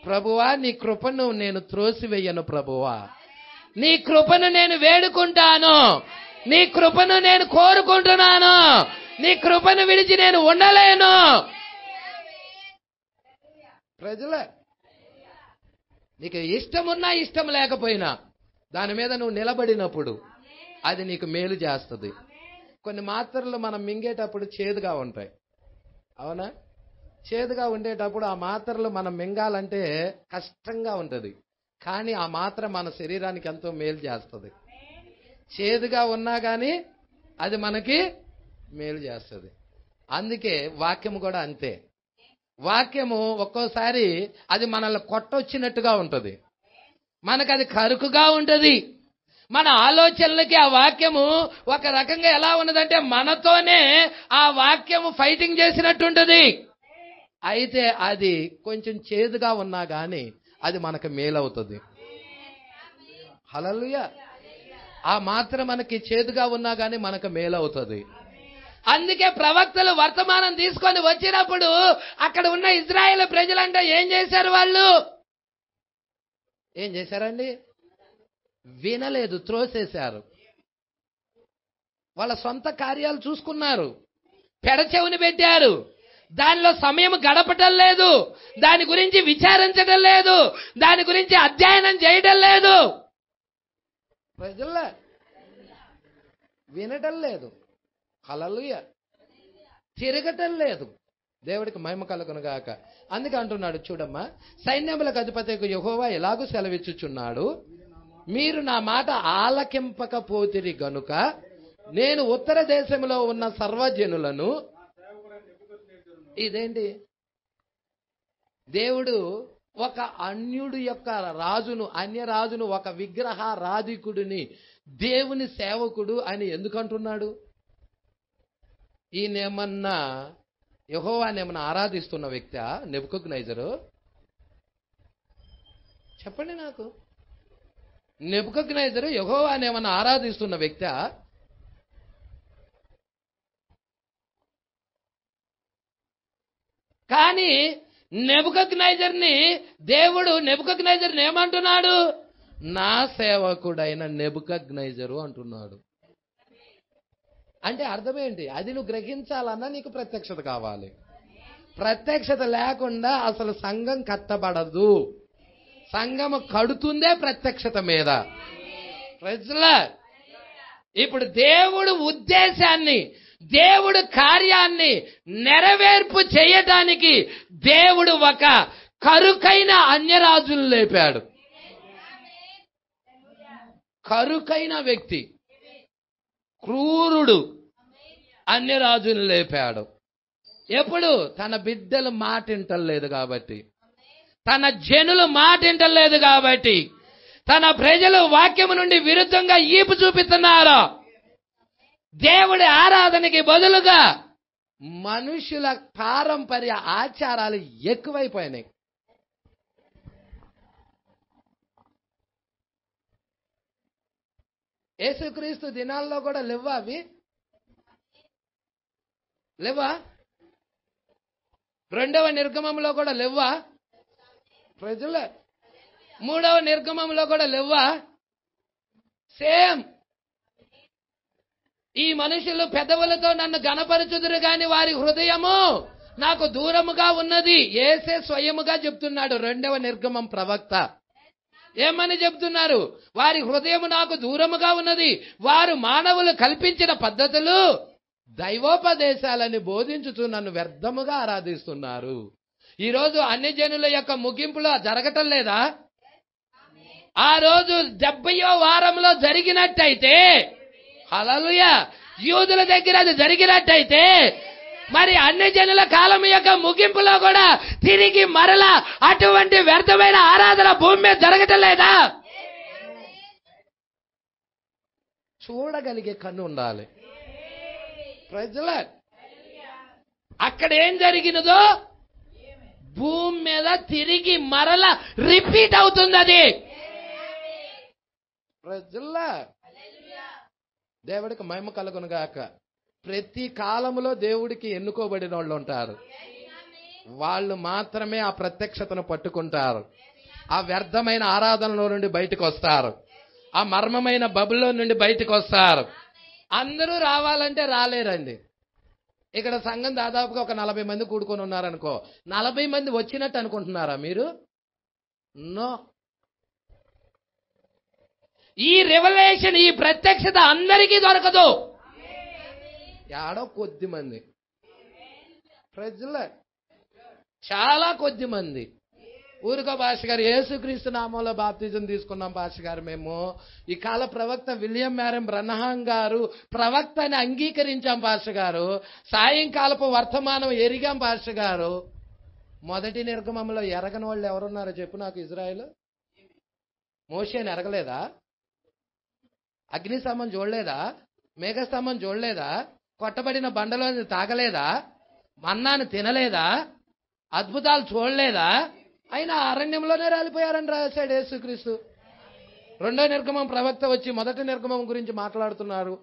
ప్రభువా, నీ కృపను నేను త్రోసివేయను. ప్రభువా, నీ కృపను నేను వేడుకుంటాను. నీ కృపను నేను కోరుకుంటున్నాను. నీ కృపను విడిచి నేను ఉండలేను. ప్రజల నీకు ఇష్టమున్నా ఇష్టం లేకపోయినా దాని మీద నువ్వు నిలబడినప్పుడు అది నీకు మేలు చేస్తుంది. కొన్ని మాత్రలు మనం మింగేటప్పుడు చేదుగా ఉంటాయి, అవునా? చేదుగా ఉండేటప్పుడు ఆ మాత్రలు మనం మింగాలంటే కష్టంగా ఉంటుంది, కానీ ఆ మాత్ర మన శరీరానికి ఎంతో మేలు చేస్తుంది. చేదుగా ఉన్నా కానీ అది మనకి మేలు చేస్తుంది. అందుకే వాక్యము కూడా అంతే. వాక్యము ఒక్కోసారి అది మనల్ని కొట్టొచ్చినట్టుగా ఉంటుంది, మనకు అది కరుకుగా ఉంటుంది. మన ఆలోచనలకి ఆ వాక్యము ఒక రకంగా ఎలా ఉన్నదంటే మనతోనే ఆ వాక్యము ఫైటింగ్ చేసినట్టుంటుంది. అయితే అది కొంచెం చేదుగా ఉన్నా కానీ అది మనకు మేలవుతుంది. హల్లెలూయా. ఆ మాత్రం మనకి చేదుగా ఉన్నా కానీ మనకు మేలవుతుంది. అందుకే ప్రవక్తలు వర్తమానం తీసుకొని వచ్చినప్పుడు అక్కడ ఉన్న ఇజ్రాయేల్ ప్రజలంటే ఏం చేశారు? వాళ్ళు ఏం చేశారండి? వినలేదు, త్రోసేశారు. వాళ్ళ సొంత కార్యాలు చూసుకున్నారు, పెడచెవుని పెట్టారు, దానిలో సమయం గడపటం లేదు, దాని గురించి విచారించడం లేదు, దాని గురించి అధ్యయనం చేయడం లేదు. ప్రజల్లో వినటం లేదు, హల్లెలూయా, తిరగటం లేదు. దేవుడికి మహిమ కలుగును గాక. అందుకే అంటున్నాడు చూడమ్మా, సైన్యములకు అధిపతికి యెహోవా ఎలాగూ సెలవిచ్చుచున్నాడు, మీరు నా మాట ఆలకింపకపోతిరి గనుక నేను ఉత్తర దేశంలో ఉన్న సర్వజనులను. ఇదేంటి? దేవుడు ఒక అన్యుడు యొక్క రాజును, అన్యరాజును, ఒక విగ్రహారాధికుడిని దేవుని సేవకుడు అని ఎందుకంటున్నాడు? ఈయనేమన్నా యెహోవానేమన్నా ఆరాధిస్తున్న వ్యక్తి నెబుకద్నెజరు? చెప్పండి నాకు. నెబుకద్నెజరు యెహోవానేమన్నా ఆరాధిస్తున్న వ్యక్తి? కానీ నెబుకద్నెజర్ని దేవుడు నెబుకద్నెజర్ని ఏమంటున్నాడు? నా సేవకుడైన నెబుకద్నెజరు అంటున్నాడు. అంటే అర్థమేంటి? అది నువ్వు గ్రహించాలన్నా నీకు ప్రత్యక్షత కావాలి. ప్రత్యక్షత లేకుండా అసలు సంఘం కట్టబడదు. సంఘం కడుతుందే ప్రత్యక్షత మీద. ప్రజలా, ఇప్పుడు దేవుడు ఉద్దేశాన్ని, దేవుడు కార్యాన్ని నెరవేర్పు చేయటానికి దేవుడు ఒక కరుకైన అన్యరాజులు లేపాడు. కరుకైన వ్యక్తి, క్రూరుడు అన్యరాజును లేపాడు. ఎప్పుడు? తన బిడ్డలు మాటింటలేదు కాబట్టి, తన జనులు మాటింటలేదు కాబట్టి, తన ప్రజలు వాక్యము నుండి విరుద్ధంగా ఈపు చూపిస్తున్నారు. దేవుడి ఆరాధనకి బదులుగా మనుషుల పారంపర్య ఆచారాలు ఎక్కువైపోయినాయి. యేసుక్రీస్తు దినాల్లో కూడా లేవా అవి? లేవా? రెండవ నిర్గమంలో కూడా లేవా? ప్రజల మూడవ నిర్గమంలో కూడా లేవా? సేమ్. ఈ మనుషులు పెదవులతో నన్ను గణపరచుదురు గాని వారి హృదయము నాకు దూరముగా ఉన్నది. యేసే స్వయముగా చెప్తున్నాడు. రెండవ నిర్గమం ప్రవక్త ఏమని చెప్తున్నారు? వారి హృదయము నాకు దూరముగా ఉన్నది, వారు మానవులు కల్పించిన పద్ధతులు దైవోపదేశాలని బోధించుతూ నన్ను వ్యర్థముగా ఆరాధిస్తున్నారు. ఈరోజు అన్ని జనుల యొక్క ముగింపులో జరగటం లేదా? ఆ రోజు 70వ వారంలో జరిగినట్టయితే, హల్లెలూయా, యూదుల దగ్గర అది జరిగినట్టయితే, మరి అన్ని జనుల కాలం యొక్క ముగింపులో కూడా తిరిగి మరలా అటువంటి వ్యర్థమైన ఆరాధన భూమి మీద జరగటం లేదా? చూడగలిగే కన్ను ఉండాలి. ప్రజల అక్కడ ఏం జరిగినదో భూమి మీద తిరిగి మరలా రిపీట్ అవుతుంది. అది ప్రజల దేవుడికి మహిమ కలుగును గాక. ప్రతి కాలములో దేవుడికి ఎన్నుకోబడిన వాళ్ళు ఉంటారు. వాళ్ళు మాత్రమే ఆ ప్రత్యక్షతను పట్టుకుంటారు. ఆ వ్యర్థమైన ఆరాధనలో నుండి బయటకు వస్తారు. ఆ మర్మమైన బబుల్లో నుండి బయటకు వస్తారు. అందరూ రావాలంటే రాలేరండి. ఇక్కడ సంఘం దాదాపుగా ఒక 40 మంది కూడుకొని ఉన్నారనుకో, 40 మంది వచ్చినట్టు అనుకుంటున్నారా మీరు? నో. ఈ రెవల్యూషన్, ఈ ప్రత్యక్షత అందరికీ దొరకదు. ఏడో కొద్ది మంది ప్రజలే, చాలా కొద్ది మంది. ఊరికో భాష గారు యేసుక్రీస్తు నామంలో బాప్తిజం తీసుకున్నాం భాష గారు. మేము ఈ కాల ప్రవక్త విలియం మ్యారం బ్రనహాం గారు ప్రవక్త అని అంగీకరించాం భాష గారు. సాయంకాలపు వర్తమానం ఎరిగాం భాష గారు. మొదటి నిర్గమంలో ఎరగని వాళ్ళు ఎవరున్నారో చెప్పు నాకు. ఇజ్రాయేల్ మోషేని ఎరగలేదా? అగ్నిస్తంభం చూడలేదా? మేఘస్తంభం చూడలేదా? కొట్టబడిన బండలో తాగలేదా? మన్నాను తినలేదా? అద్భుతాలు చూడలేదా? అయినా అరణ్యంలోనే రాలిపోయారని రాశాడు యేసుక్రీస్తు. రెండో నిర్గమం ప్రవక్త వచ్చి మొదటి నిర్గమం గురించి మాట్లాడుతున్నారు.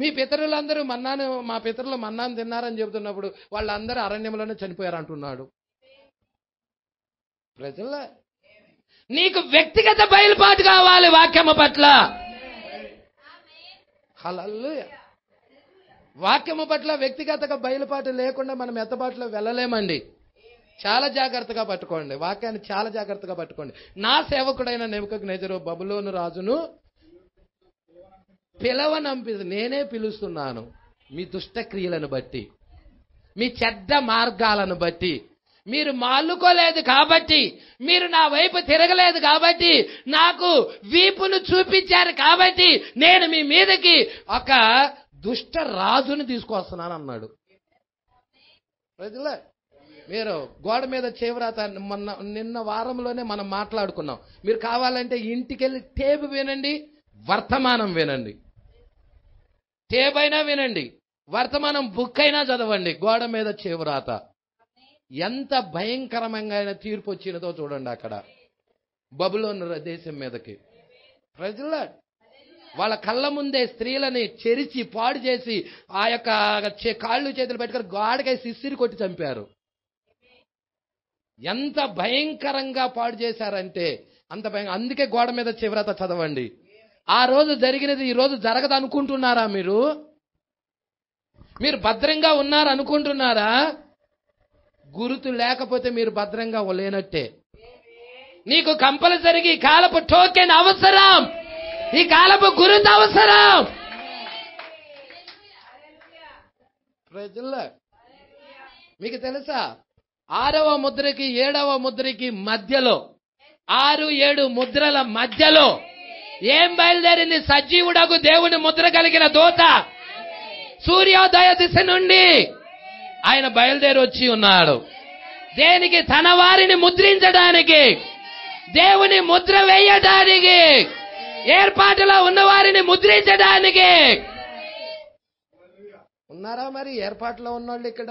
మీ పితరులందరూ మన్నాను, మా పితరులు మన్నాను తిన్నారని చెబుతున్నప్పుడు వాళ్ళందరూ అరణ్యంలోనే చనిపోయారు అంటున్నాడు. ప్రజల నీకు వ్యక్తిగత బయలుపాటు కావాలి వాక్యము పట్ల. హల్లెలూయా. వాక్యము పట్ల వ్యక్తిగత బయలుపాటు లేకుండా మనం ఎత్తబాటులో వెళ్ళలేమండి. చాలా జాగ్రత్తగా పట్టుకోండి, వాక్యాన్ని చాలా జాగ్రత్తగా పట్టుకోండి. నా సేవకుడైన నెబుకద్నెజరు బబులోను రాజును నేనే పిలుస్తున్నాను. మీ దుష్ట క్రియలను బట్టి, మీ చెడ్డ మార్గాలను బట్టి, మీరు మాలుకోలేదు కాబట్టి, మీరు నా వైపు తిరగలేదు కాబట్టి, నాకు వీపును చూపించారు కాబట్టి నేను మీ మీదకి ఒక దుష్ట రాజుని తీసుకొస్తున్నాను అన్నాడు. ప్రజలే, మీరు గోడ మీద చేవరాత నిన్న వారంలోనే మనం మాట్లాడుకున్నాం. మీరు కావాలంటే ఇంటికెళ్ళి టేబు వినండి, వర్తమానం వినండి. టేబు అయినా వినండి, వర్తమానం బుక్ అయినా చదవండి. గోడ మీద చేవరాత ఎంత భయంకరమైన తీర్పు వచ్చినదో చూడండి అక్కడ బబులోను దేశం మీదకి. ప్రజల వాళ్ళ కళ్ళ ముందే స్త్రీలని చెరిచి పాడు చేసి ఆ యొక్క కాళ్ళు చేతులు పెట్టుకొని గోడకై సిసిరి కొట్టి చంపారు. ఎంత భయంకరంగా పాడు చేశారంటే అంత భయంకర. అందుకే గోడ మీద చివరత చదవండి. ఆ రోజు జరిగినది ఈ రోజు జరగదు అనుకుంటున్నారా? మీరు భద్రంగా ఉన్నారు అనుకుంటున్నారా? గురుతు లేకపోతే మీరు భద్రంగా లేనట్టే. నీకు కంపల్సరీగా ఈ కాలపు టోకెన్ అవసరం, ఈ కాలపు గురుతు అవసరం. ప్రజల్లో మీకు తెలుసా, 6వ ముద్రకి 7వ ముద్రకి మధ్యలో, 6-7 ముద్రల మధ్యలో ఏం బయలుదేరింది? సజీవుడకు దేవుని ముద్ర కలిగిన దూత సూర్యోదయ దిశ నుండి ఆయన బయలుదేరి వచ్చి ఉన్నాడు. దేనికి? తన వారిని ముద్రించడానికి, దేవుని ముద్ర వేయడానికి, ఏర్పాటులో ఉన్న వారిని ముద్రించడానికి. ఉన్నారా మరి ఏర్పాటులో ఉన్నోళ్ళు ఇక్కడ?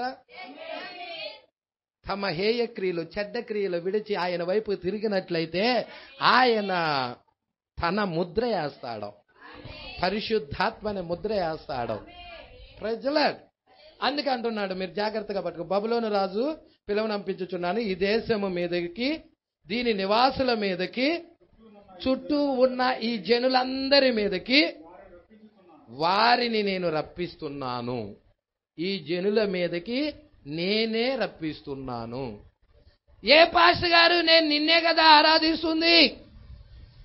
తమ హేయ క్రియలు, చెడ్డ క్రియలు విడిచి ఆయన వైపు తిరిగినట్లయితే ఆయన తన ముద్ర వేస్తాడు, పరిశుద్ధాత్మని ముద్ర వేస్తాడు. ప్రజల అందుకే అంటున్నాడు, మీరు జాగ్రత్తగా పట్టుకో. బబులోను రాజు పిలువనంపించుచున్నాను ఈ దేశము మీదకి, దీని నివాసుల మీదకి, చుట్టూ ఉన్న ఈ జనులందరి మీదకి వారిని నేను రప్పిస్తున్నాను. ఈ జనుల మీదకి నేనే రప్పిస్తున్నాను. ఏ పాస్టర్ గారు, నేను నిన్నే కదా ఆరాధిస్తుంది.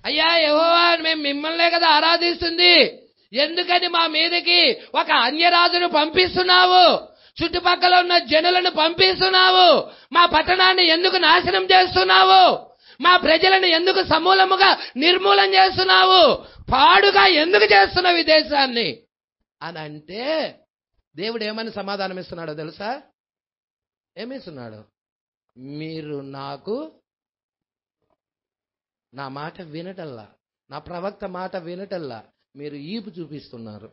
అయ్యా యెహోవా, మేము మిమ్మల్నే కదా ఆరాధిస్తుంది. ఎందుకని మా మీదకి ఒక అన్యరాజును పంపిస్తున్నావు? చుట్టుపక్కల ఉన్న జనులను పంపిస్తున్నావు? మా పట్టణాన్ని ఎందుకు నాశనం చేస్తున్నావు? మా ప్రజలను ఎందుకు సమూలముగా నిర్మూలన చేస్తున్నావు? పాడుగా ఎందుకు చేస్తున్నావు ఈ దేశాన్ని అని అంటే, దేవుడు ఏమని సమాధానం ఇస్తున్నాడో తెలుసా? ఏమిస్తున్నాడు? మీరు నాకు నా మాట వినటల్లా, నా ప్రవక్త మాట వినటల్లా, మీరు ఈపు చూపిస్తున్నారు.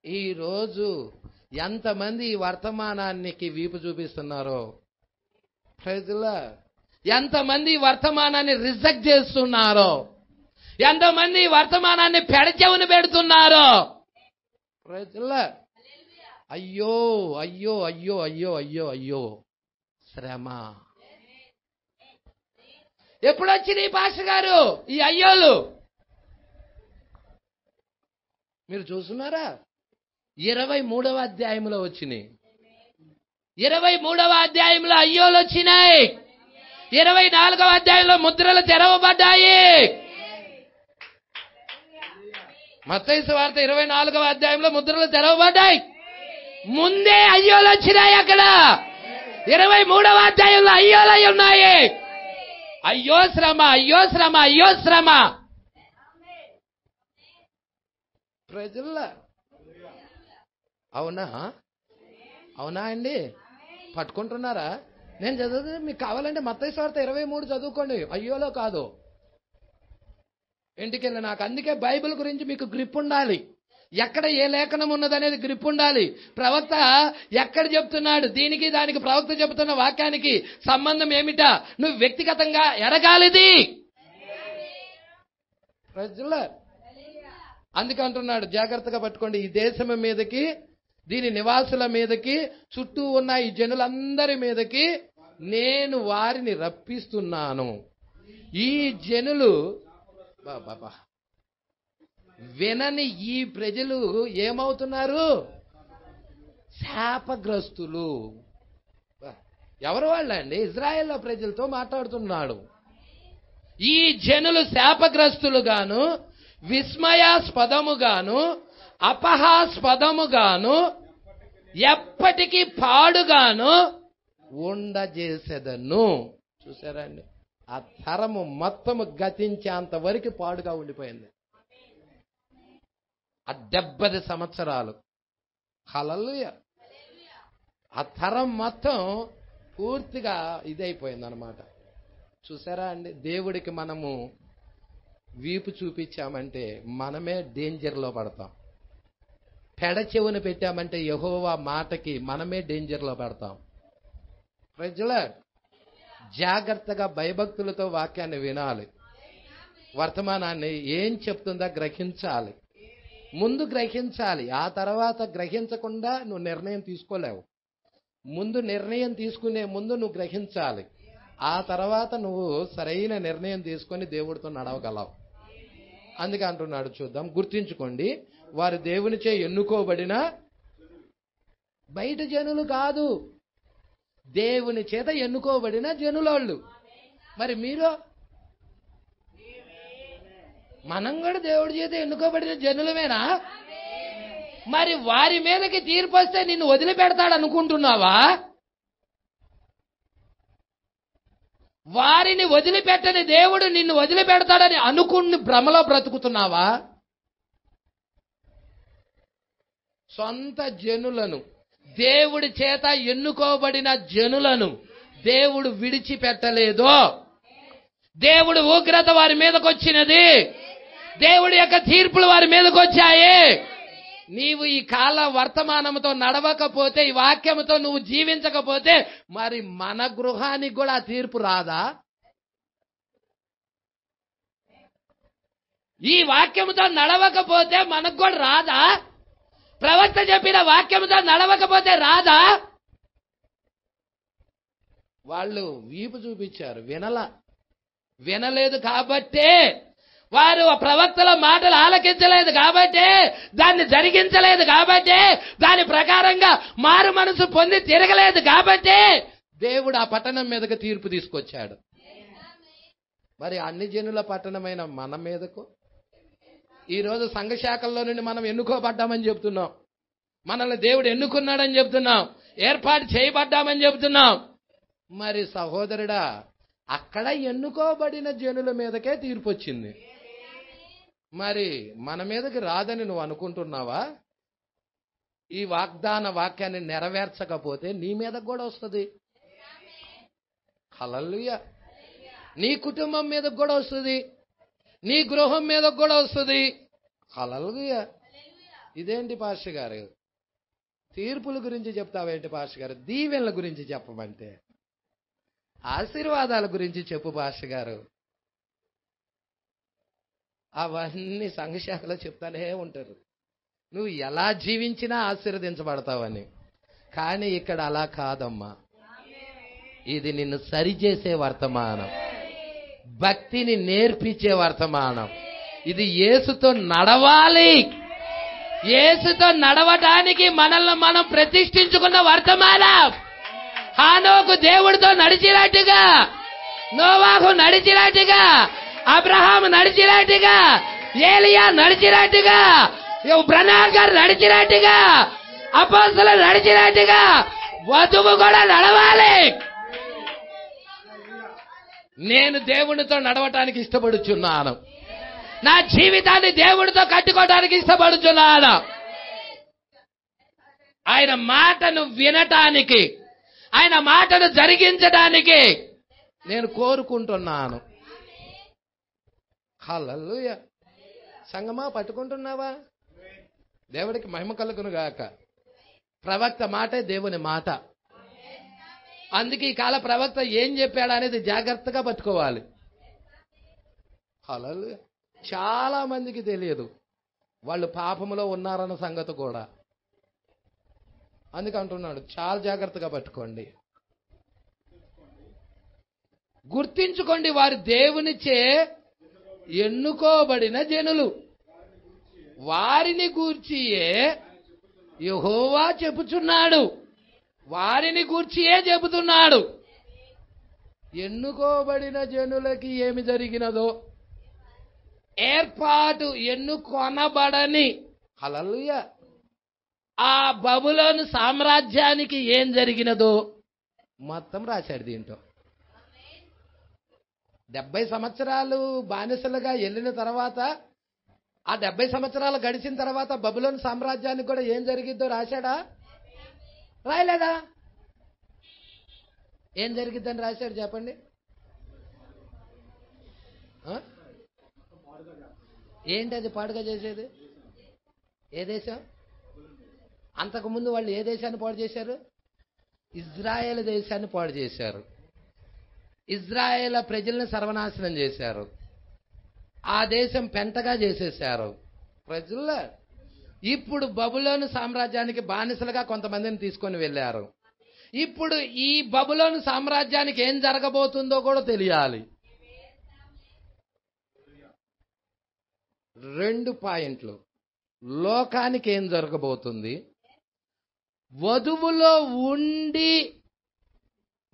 ఈరోజు ఎంతమంది ఈ వర్తమానానికి వీపు చూపిస్తున్నారో, ప్రజల ఎంతమంది ఈ వర్తమానాన్ని రిజెక్ట్ చేస్తున్నారో, ఎంతమంది ఈ వర్తమానాన్ని పెడచెవును పెడుతున్నారో. ప్రజల అయ్యో అయ్యో అయ్యో అయ్యో అయ్యో అయ్యో శ్రమ. ఎప్పుడొచ్చింది ఈ పాస్టర్ గారు ఈ అయ్యోలు? మీరు చూస్తున్నారా? 23వ అధ్యాయంలో వచ్చినాయి. 23వ అధ్యాయంలో అయ్యోలు వచ్చినాయి. 24వ అధ్యాయంలో ముద్రలు తెరవబడ్డాయి. మత్తయి సువార్త 24వ అధ్యాయంలో ముద్రలు తెరవబడ్డాయి. ముందే అయ్యోలు వచ్చినాయి. అక్కడ 23వ అధ్యాయంలో అయ్యోలై ఉన్నాయి. అయ్యో శ్రమ, అయ్యో శ్రమ, అయ్యో శ్రమ. ప్రజల అవునా అవునా అండి? పట్టుకుంటున్నారా? నేను చదువుతుంది మీకు కావాలంటే మత్తయి సువార్త 23 చదువుకోండి. అయ్యోలో కాదు. ఇంటికెళ్ళి నాకు అందుకే బైబిల్ గురించి మీకు గ్రిప్ ఉండాలి. ఎక్కడ ఏ లేఖనం ఉన్నదనేది గ్రిప్ ఉండాలి. ప్రవక్త ఎక్కడ చెప్తున్నాడు, దీనికి దానికి ప్రవక్త చెబుతున్న వాక్యానికి సంబంధం ఏమిటా నువ్వు వ్యక్తిగతంగా ఎరగాలిది. ప్రజల అందుకే అంటున్నాడు జాగ్రత్తగా పట్టుకోండి. ఈ దేశం మీదకి, దీని నివాసుల మీదకి, చుట్టూ ఉన్న ఈ జనులందరి మీదకి నేను వారిని రప్పిస్తున్నాను. ఈ జనులు బాబా వినని ఈ ప్రజలు ఏమవుతున్నారు? శాపగ్రస్తులు. ఎవరు వాళ్ళండి? ఇజ్రాయేల్ ప్రజలతో మాట్లాడుతున్నాడు. ఈ జనులు శాపగ్రస్తులుగాను, విస్మయాస్పదముగాను, అపహాస్పదముగాను, ఎప్పటికీ పాడుగాను ఉండజేసేదను. చూసారా అండి? ఆ తరము మొత్తము గతించేంత వరకు పాడుగా ఉండిపోయింది. ఆ 70 సంవత్సరాలు. హల్లెలూయా. ఆ తరం మొత్తం పూర్తిగా ఇదైపోయింది అనమాట. చూసారా అండి? దేవుడికి మనము వీపు చూపించామంటే మనమే డేంజర్లో పడతాం. పెడ చెవును పెట్టామంటే యెహోవా మాటకి మనమే డేంజర్లో పడతాం. ప్రజలా జాగ్రత్తగా భయభక్తులతో వాక్యాన్ని వినాలి. వర్తమానాన్ని ఏం చెప్తుందా గ్రహించాలి. ముందు గ్రహించాలి. ఆ తర్వాత గ్రహించకుండా నువ్వు నిర్ణయం తీసుకోలేవు. ముందు నిర్ణయం తీసుకునే ముందు నువ్వు గ్రహించాలి. ఆ తర్వాత నువ్వు సరైన నిర్ణయం తీసుకొని దేవుడితో నడవగలవు. అందుకే అంటున్నాడు, చూద్దాం. గుర్తించుకోండి, వారు దేవునిచే ఎన్నుకోబడిన బయట జనులు కాదు, దేవుని చేత ఎన్నుకోబడిన జనులోళ్ళు. మరి మీరు? మనం కూడా దేవుడి చేత ఎన్నుకోబడిన జనులమేనా? మరి వారి మీదకి తీర్పు వస్తే నిన్ను వదిలిపెడతాడు అనుకుంటున్నావా? వారిని వదిలిపెట్టని దేవుడు నిన్ను వదిలిపెడతాడని అనుకుని భ్రమలో బ్రతుకుతున్నావా? సొంత జనులను, దేవుడి చేత ఎన్నుకోబడిన జనులను దేవుడు విడిచిపెట్టలేదు. దేవుడు ఉగ్రత వారి మీదకి వచ్చినది. దేవుడి యొక్క తీర్పులు వారి మీదకి వచ్చాయి. నీవు ఈ కాల వర్తమానంతో నడవకపోతే, ఈ వాక్యంతో నువ్వు జీవించకపోతే మరి మన గృహానికి కూడా ఆ తీర్పు రాదా? ఈ వాక్యంతో నడవకపోతే మనకు కూడా రాదా? ప్రవక్త చెప్పిన వాక్యంతో నడవకపోతే రాదా? వాళ్ళు వీపు చూపించారు, వినలేదు కాబట్టే, వారు ఆ ప్రవక్తల మాటలు ఆలకించలేదు కాబట్టే, దాన్ని జరిగించలేదు కాబట్టే, దాని ప్రకారంగా మారు మనసు పొంది తిరగలేదు కాబట్టే దేవుడు ఆ పట్టణం మీదకి తీర్పు తీసుకొచ్చాడు. మరి అన్ని జనుల పట్టణమైన మన మీదకు ఈరోజు సంఘ శాఖల్లో నుండి మనం ఎన్నుకోబడ్డామని చెప్తున్నాం. మనల్ని దేవుడు ఎన్నుకున్నాడని చెప్తున్నాం. ఏర్పాటు చేయబడ్డామని చెప్తున్నాం. మరి సహోదరుడా, అక్కడ ఎన్నుకోబడిన జనుల మీదకే తీర్పు వచ్చింది. మరి మన మీదకి రాదని నువ్వు అనుకుంటున్నావా? ఈ వాగ్దాన వాక్యాన్ని నెరవేర్చకపోతే నీ మీదకు కూడా వస్తుంది. హల్లెలూయా. నీ కుటుంబం మీదకు కూడా వస్తుంది, నీ గృహం మీదకు కూడా వస్తుంది. హల్లెలూయా. ఇదేంటి పాస్టర్ గారు, తీర్పుల గురించి చెప్తావేంటి పాస్టర్ గారు? దీవెనల గురించి చెప్పమంటే ఆశీర్వాదాల గురించి చెప్పు పాస్టర్ గారు. అవన్నీ సంఘశాఖలో చెప్తానే ఉంటారు, నువ్వు ఎలా జీవించినా ఆశీర్వదించబడతావని. కానీ ఇక్కడ అలా కాదమ్మా. ఇది నిన్ను సరిచేసే వర్తమానం, భక్తిని నేర్పించే వర్తమానం. ఇది యేసుతో నడవాలి. యేసుతో నడవటానికి మనల్ని మనం ప్రతిష్ఠించుకున్న వర్తమానం. హానోకు దేవుడితో నడిచినట్టుగా నోవాహు నడిచినట్టుగా, అబ్రహాం నడిచినట్టుగా, ఏలియా నడిచినట్టుగా, బ్రనాన్ గారు నడిచినట్టుగా, అపోస్తలులు నడిచినట్టుగా వధువు కూడా నడవాలి. నేను దేవునితో నడవటానికి ఇష్టపడుచున్నాను. నా జీవితాన్ని దేవుడితో కట్టుకోవడానికి ఇష్టపడుచున్నాను. ఆయన మాటను వినటానికి, ఆయన మాటను జరిగించడానికి నేను కోరుకుంటున్నాను. హల్లెలూయా. సంగమా పట్టుకుంటున్నావా? దేవుడికి మహిమ కలుగును గాక. ప్రవక్త మాటే దేవుని మాట. అందుకే ఈ కాల ప్రవక్త ఏం చెప్పాడు అనేది జాగ్రత్తగా పట్టుకోవాలి. హల్లెలూయా. చాలా మందికి తెలియదు వాళ్ళు పాపములో ఉన్నారన్న సంగతి కూడా. అందుకే అంటున్నాడు, చాలా జాగ్రత్తగా పట్టుకోండి. గుర్తించుకోండి, వారు దేవునిచే ఎన్నుకోబడిన జనులు. వారిని గూర్చియే యెహోవా చెప్పుచున్నాడు. వారిని గూర్చియే చెబుతున్నాడు. ఎన్నుకోబడిన జనులకి ఏమి జరిగినదో, ఏర్పాటు ఎన్నుకొనబడని హల్లెలూయా ఆ బబులోను సామ్రాజ్యానికి ఏం జరిగినదో మొత్తం రాశాడు దీంట్లో. 70 సంవత్సరాలు బానిసలుగా వెళ్ళిన తర్వాత, ఆ 70 సంవత్సరాలు గడిచిన తర్వాత బబులోను సామ్రాజ్యానికి కూడా ఏం జరిగిద్దో రాశాడా? రాయలేదా? ఏం జరిగిద్దని రాశాడు చెప్పండి. ఏంటి అది పాడుగా చేసేది? ఏ దేశం? అంతకుముందు వాళ్ళు ఏ దేశాన్ని పాడు చేశారు? ఇజ్రాయేల్ దేశాన్ని పాడు చేశారు. ఇజ్రాయేల్ ప్రజల్ని సర్వనాశనం చేశారు. ఆ దేశం పెంటగా చేసేశారు ప్రజల. ఇప్పుడు బబులోను సామ్రాజ్యానికి బానిసలుగా కొంతమందిని తీసుకొని వెళ్ళారు. ఇప్పుడు ఈ బబులోను సామ్రాజ్యానికి ఏం జరగబోతుందో కూడా తెలియాలి. 2 పాయింట్లు. లోకానికి ఏం జరగబోతుంది, వధువులో ఉండి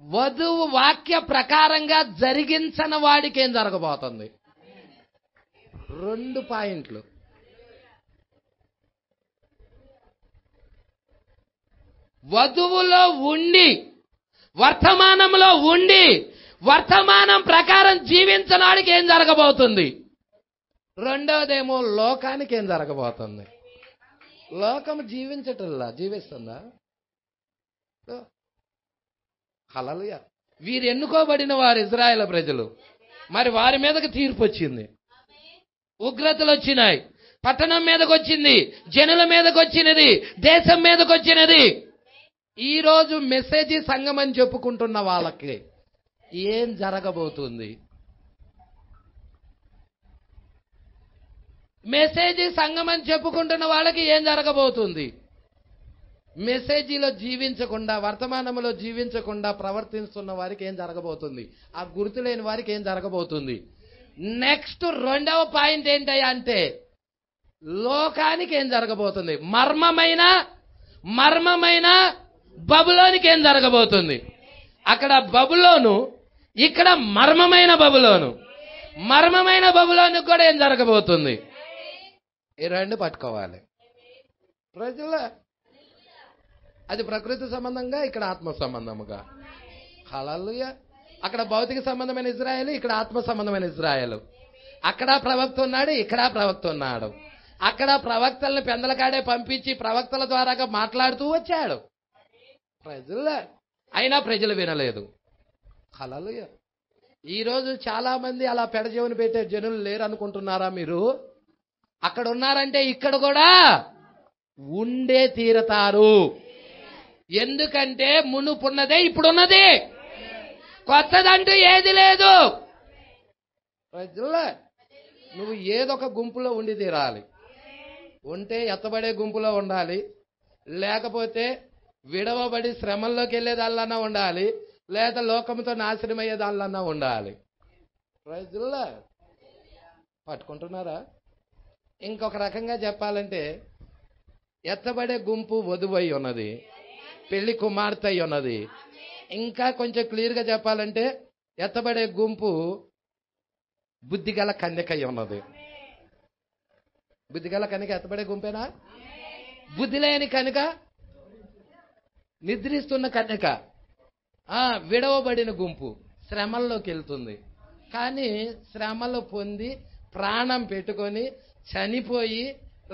వధువు వాక్య ప్రకారంగా జరిగించని వాడికి ఏం జరగబోతుంది. 2 పాయింట్లు. వధువులో ఉండి, వర్తమానంలో ఉండి, వర్తమానం ప్రకారం జీవించనాడికి ఏం జరగబోతుంది. రెండవదేమో లోకానికి ఏం జరగబోతుంది. లోకం జీవించటల్లా జీవిస్తుందా? హల్లెలూయా. వీరు ఎన్నుకోబడిన వారు ఇజ్రాయేల్ ప్రజలు. మరి వారి మీదకి తీర్పు వచ్చింది, ఉగ్రతలు వచ్చినాయి, పట్టణం మీదకి వచ్చింది, జనుల మీదకి వచ్చినది, దేశం మీదకి వచ్చినది. ఈరోజు మెసేజ్ సంఘం అని చెప్పుకుంటున్న వాళ్ళకి ఏం జరగబోతుంది. మెసేజ్ సంఘం అని చెప్పుకుంటున్న వాళ్ళకి ఏం జరగబోతుంది. మెసేజీలో జీవించకుండా, వర్తమానంలో జీవించకుండా ప్రవర్తిస్తున్న వారికి ఏం జరగబోతుంది. ఆ గుర్తు లేని వారికి ఏం జరగబోతుంది. నెక్స్ట్ 2వ పాయింట్ ఏంటయ్యా అంటే, లోకానికి ఏం జరగబోతుంది. మర్మమైన బబులోనికి ఏం జరగబోతుంది. అక్కడ బబులోను, ఇక్కడ మర్మమైన బబులోను. మర్మమైన బబులోనికి కూడా ఏం జరగబోతుంది. ఈ 2 పట్టుకోవాలి ప్రజల. అది ప్రకృతి సంబంధంగా, ఇక్కడ ఆత్మ సంబంధముగా. హల్లెలూయా. అక్కడ భౌతిక సంబంధమైన ఇజ్రాయేలు, ఇక్కడ ఆత్మ సంబంధమైన ఇజ్రాయేలు. అక్కడ ప్రవక్త ఉన్నాడు, ఇక్కడ ప్రవక్త ఉన్నాడు. అక్కడ ప్రవక్తలను పెందలకాడే పంపించి ప్రవక్తల ద్వారాగా మాట్లాడుతూ వచ్చాడు ప్రజల. అయినా ప్రజలు వినలేదు. హల్లెలూయా. ఈరోజు చాలా మంది అలా పెడజెవుని పెట్టే జనులు లేరు అనుకుంటున్నారా మీరు? అక్కడ ఉన్నారంటే ఇక్కడ కూడా ఉండే తీరతారు. ఎందుకంటే మునుపున్నదే ఇప్పుడున్నది, కొత్తదంటూ ఏది లేదు. నువ్వు ఏదొక గుంపులో ఉండి తీరాలి. ఉంటే ఎత్తబడే గుంపులో ఉండాలి, లేకపోతే విడవబడి శ్రమంలోకి వెళ్ళేదాళ్ళన్నా ఉండాలి, లేదా లోకంతో నాశనం అయ్యేదాళ్ళన్నా ఉండాలి. ప్రజల్లా పట్టుకుంటున్నారా? ఇంకొక రకంగా చెప్పాలంటే, ఎత్తబడే గుంపు వధువై ఉన్నది, పెళ్లి కుమార్తె అయి ఉన్నది. ఇంకా కొంచెం క్లియర్గా చెప్పాలంటే, ఎత్తబడే గుంపు బుద్ధిగల కన్యకై ఉన్నది. బుద్ధిగల కన్యక ఎత్తబడే గుంపేనా? బుద్ధి లేని కనుక నిద్రిస్తున్న కన్యక విడవబడిన గుంపు శ్రమల్లోకి వెళ్తుంది. కానీ శ్రమలు పొంది ప్రాణం పెట్టుకొని చనిపోయి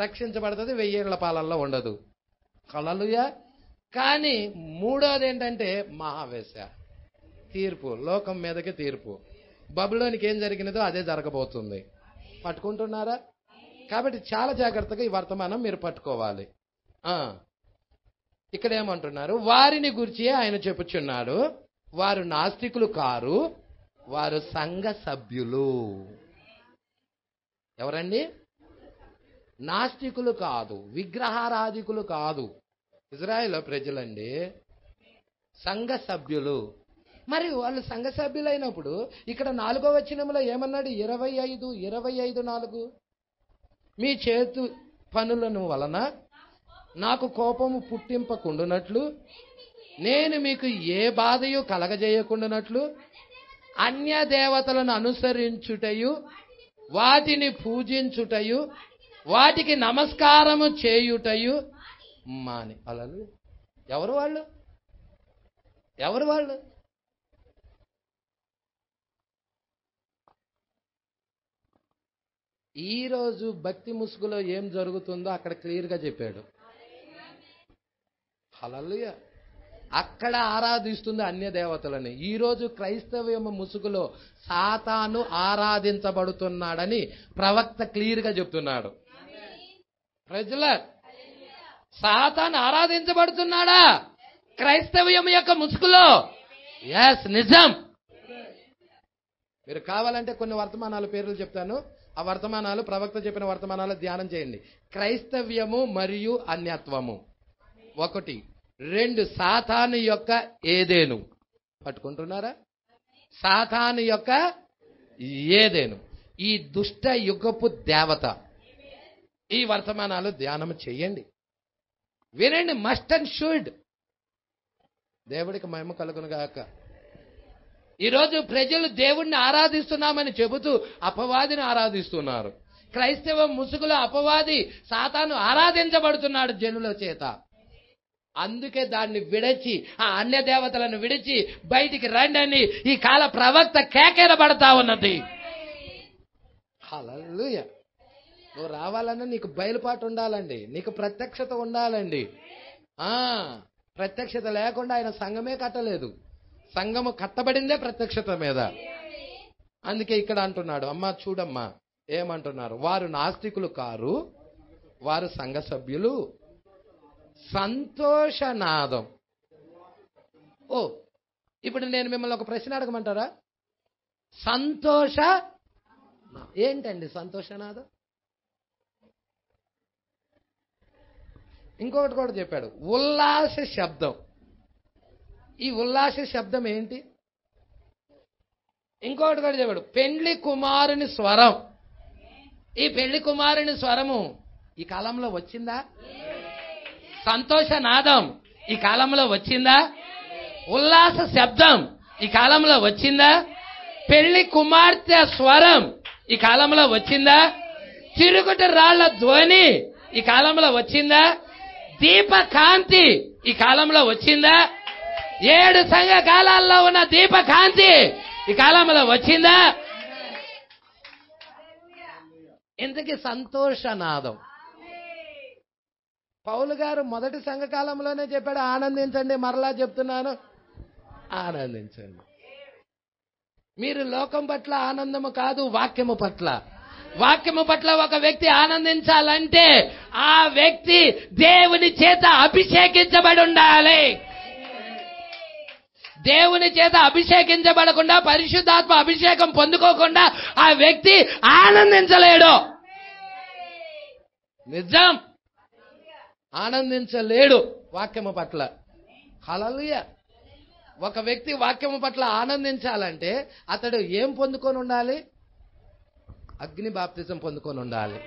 రక్షించబడుతుంది, 1000 ఏళ్ల పాలల్లో ఉండదు. హల్లెలూయా. కానీ మూడోది ఏంటంటే మహావేశ, తీర్పు, లోకం మీదకి తీర్పు. బబులోనికి ఏం జరిగినదో అదే జరగబోతుంది. పట్టుకుంటున్నారా? కాబట్టి చాలా జాగ్రత్తగా ఈ వర్తమానం మీరు పట్టుకోవాలి. ఇక్కడ ఏమంటున్నారు? వారిని గురించి ఆయన చెప్పుచున్నాడు, వారు నాస్తికులు కారు, వారు సంఘ సభ్యులు. ఎవరండి? నాస్తికులు కాదు, విగ్రహారాధికులు కాదు, ఇజ్రాయేల్ ప్రజలండి, సంఘ సభ్యులు. మరి వాళ్ళు సంఘ సభ్యులైనప్పుడు ఇక్కడ 4వ వచనంలో ఏమన్నాడు? 25:4 మీ చేతు పనులను వలన నాకు కోపము పుట్టింపకుండునట్లు, నేను మీకు ఏ బాధయు కలగజేయకుండానట్లు అన్య దేవతలను అనుసరించుటయు, వాటిని పూజించుటయు, వాటికి నమస్కారము చేయుటయు మాని. అలా ఎవరు వాళ్ళు? ఎవరు వాళ్ళు? ఈరోజు భక్తి ముసుగులో ఏం జరుగుతుందో అక్కడ క్లియర్గా చెప్పాడు. హల్లెలూయా. అక్కడ ఆరాధిస్తుంది అన్య దేవతలని. ఈరోజు క్రైస్తవ ముసుగులో సాతాను ఆరాధించబడుతున్నాడని ప్రవక్త క్లియర్గా చెప్తున్నాడు. ప్రజల సాతాను ఆరాధించబడుతున్నాడా క్రైస్తవ్యం యొక్క ముసుగులో? ఎస్, నిజం. మీరు కావాలంటే కొన్ని వర్తమానాల పేర్లు చెప్తాను. ఆ వర్తమానాలు, ప్రవక్త చెప్పిన వర్తమానాలు ధ్యానం చేయండి. క్రైస్తవ్యము మరియు అన్యత్వము 1. 2 సాతాను యొక్క ఏదేను. పట్టుకుంటున్నారా? సాతాను యొక్క ఏదేను, ఈ దుష్ట యుగపు దేవత. ఈ వర్తమానాలు ధ్యానం చేయండి, వినండి. Must and should. దేవుడికి మహిమ కలుగును గాక. ఈరోజు ప్రజలు దేవుణ్ణి ఆరాధిస్తున్నామని చెబుతూ అపవాదిని ఆరాధిస్తున్నారు. క్రైస్తవ ముసుగులో అపవాది సాతాను ఆరాధించబడుతున్నాడు జనుల చేత. అందుకే దాన్ని విడిచి, ఆ అన్య దేవతలను విడిచి బయటికి రండి అని ఈ కాల ప్రవక్త కేకేరబడతా ఉన్నది. హల్లెలూయా. నువ్వు రావాలన్నా నీకు బయలుపాటు ఉండాలండి, నీకు ప్రత్యక్షత ఉండాలండి. ప్రత్యక్షత లేకుండా ఆయన సంఘమే కట్టలేదు. సంఘము కట్టబడిందే ప్రత్యక్షత మీద. అందుకే ఇక్కడ అంటున్నాడు, అమ్మా చూడమ్మా ఏమంటున్నారు? వారు నాస్తికులు కారు, వారు సంఘ సభ్యులు. సంతోషనాదం. ఇప్పుడు నేను మిమ్మల్ని ఒక ప్రశ్న అడగమంటారా? ఏంటండి సంతోషనాదం? ఇంకొకటి కూడా చెప్పాడు, ఉల్లాస శబ్దం. ఈ ఉల్లాస శబ్దం ఏంటి? ఇంకొకటి కూడా చెప్పాడు, పెండ్లి కుమారుని స్వరం. ఈ పెళ్లి కుమారుని స్వరము ఈ కాలంలో వచ్చిందా? సంతోషనాదం ఈ కాలంలో వచ్చిందా? ఉల్లాస శబ్దం ఈ కాలంలో వచ్చిందా? పెళ్లి కుమార్తె స్వరం ఈ కాలంలో వచ్చిందా? చిరుగుట రాళ్ల ధ్వని ఈ కాలంలో వచ్చిందా? దీపకాంతి ఈ కాలంలో వచ్చిందా? 7 సంఘ కాలాల్లో ఉన్న దీపకాంతి ఈ కాలంలో వచ్చిందా? ఇంతకీ సంతోషనాదం. పౌలు గారు మొదటి సంఘకాలంలోనే చెప్పాడు, ఆనందించండి. మరలా చెప్తున్నాను, ఆనందించండి. మీరు లోకం పట్ల ఆనందము కాదు, వాక్యము పట్ల. వాక్యము పట్ల ఒక వ్యక్తి ఆనందించాలంటే ఆ వ్యక్తి దేవుని చేత అభిషేకించబడి ఉండాలి. దేవుని చేత అభిషేకించబడకుండా, పరిశుద్ధాత్మ అభిషేకం పొందుకోకుండా ఆ వ్యక్తి ఆనందించలేడు. నిజం, ఆనందించలేడు వాక్యము పట్ల. హల్లెలూయా. ఒక వ్యక్తి వాక్యము పట్ల ఆనందించాలంటే అతడు ఏం పొందుకొని ఉండాలి? అగ్ని బాప్తిజం పొందుకొని ఉండాలి,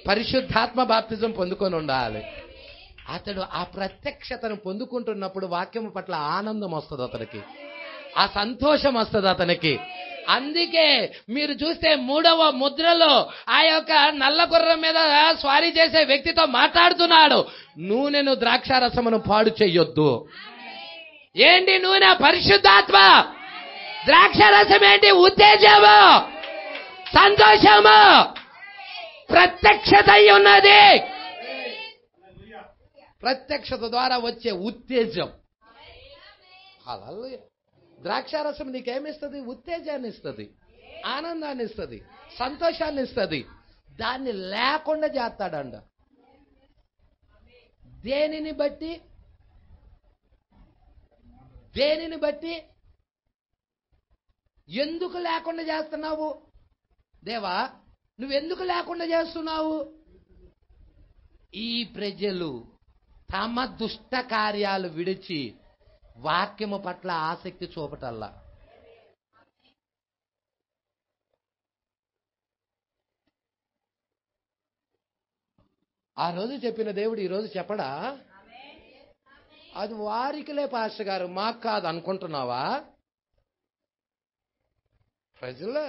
పరిశుద్ధాత్మ బాప్తిజం పొందుకొని ఉండాలి. అతడు ఆ ప్రత్యక్షతను పొందుకుంటున్నప్పుడు వాక్యము పట్ల ఆనందం వస్తుంది అతడికి. ఆ సంతోషం వస్తుంది అతనికి. అందుకే మీరు చూస్తే 3వ ముద్రలో ఆ యొక్క నల్ల గుర్రం మీద స్వారీ చేసే వ్యక్తితో మాట్లాడుతున్నాడు, నూనెను ద్రాక్షారసమును పాడు చెయ్యొద్దు. ఏంటి నూనె? పరిశుద్ధాత్మ. ద్రాక్షారసం ఏంటి? ఉత్తేజము, సంతోషము, ప్రత్యక్షత ఉన్నది. ప్రత్యక్షత ద్వారా వచ్చే ఉత్తేజం. హల్లెలూయా. ద్రాక్షారసం నీకేమిస్తుంది? ఉత్తేజాన్ని ఇస్తుంది, ఆనందాన్ని ఇస్తుంది, సంతోషాన్ని ఇస్తుంది. దాన్ని లేకుండా చేస్తాడండ. దేనిని బట్టి? దేనిని బట్టి? ఎందుకు లేకుండా చేస్తున్నావు? దేవా, నువ్వెందుకు లేకుండా చేస్తున్నావు? ఈ ప్రజలు తమ దుష్ట కార్యాలు విడిచి వాక్యము పట్ల ఆసక్తి చూపటల్లా. ఆ రోజు చెప్పిన దేవుడు ఈ రోజు చెప్పడా? అది వారికిలే పాస్టర్ గారు, మాకు కాదు అనుకుంటున్నావా? ప్రజలు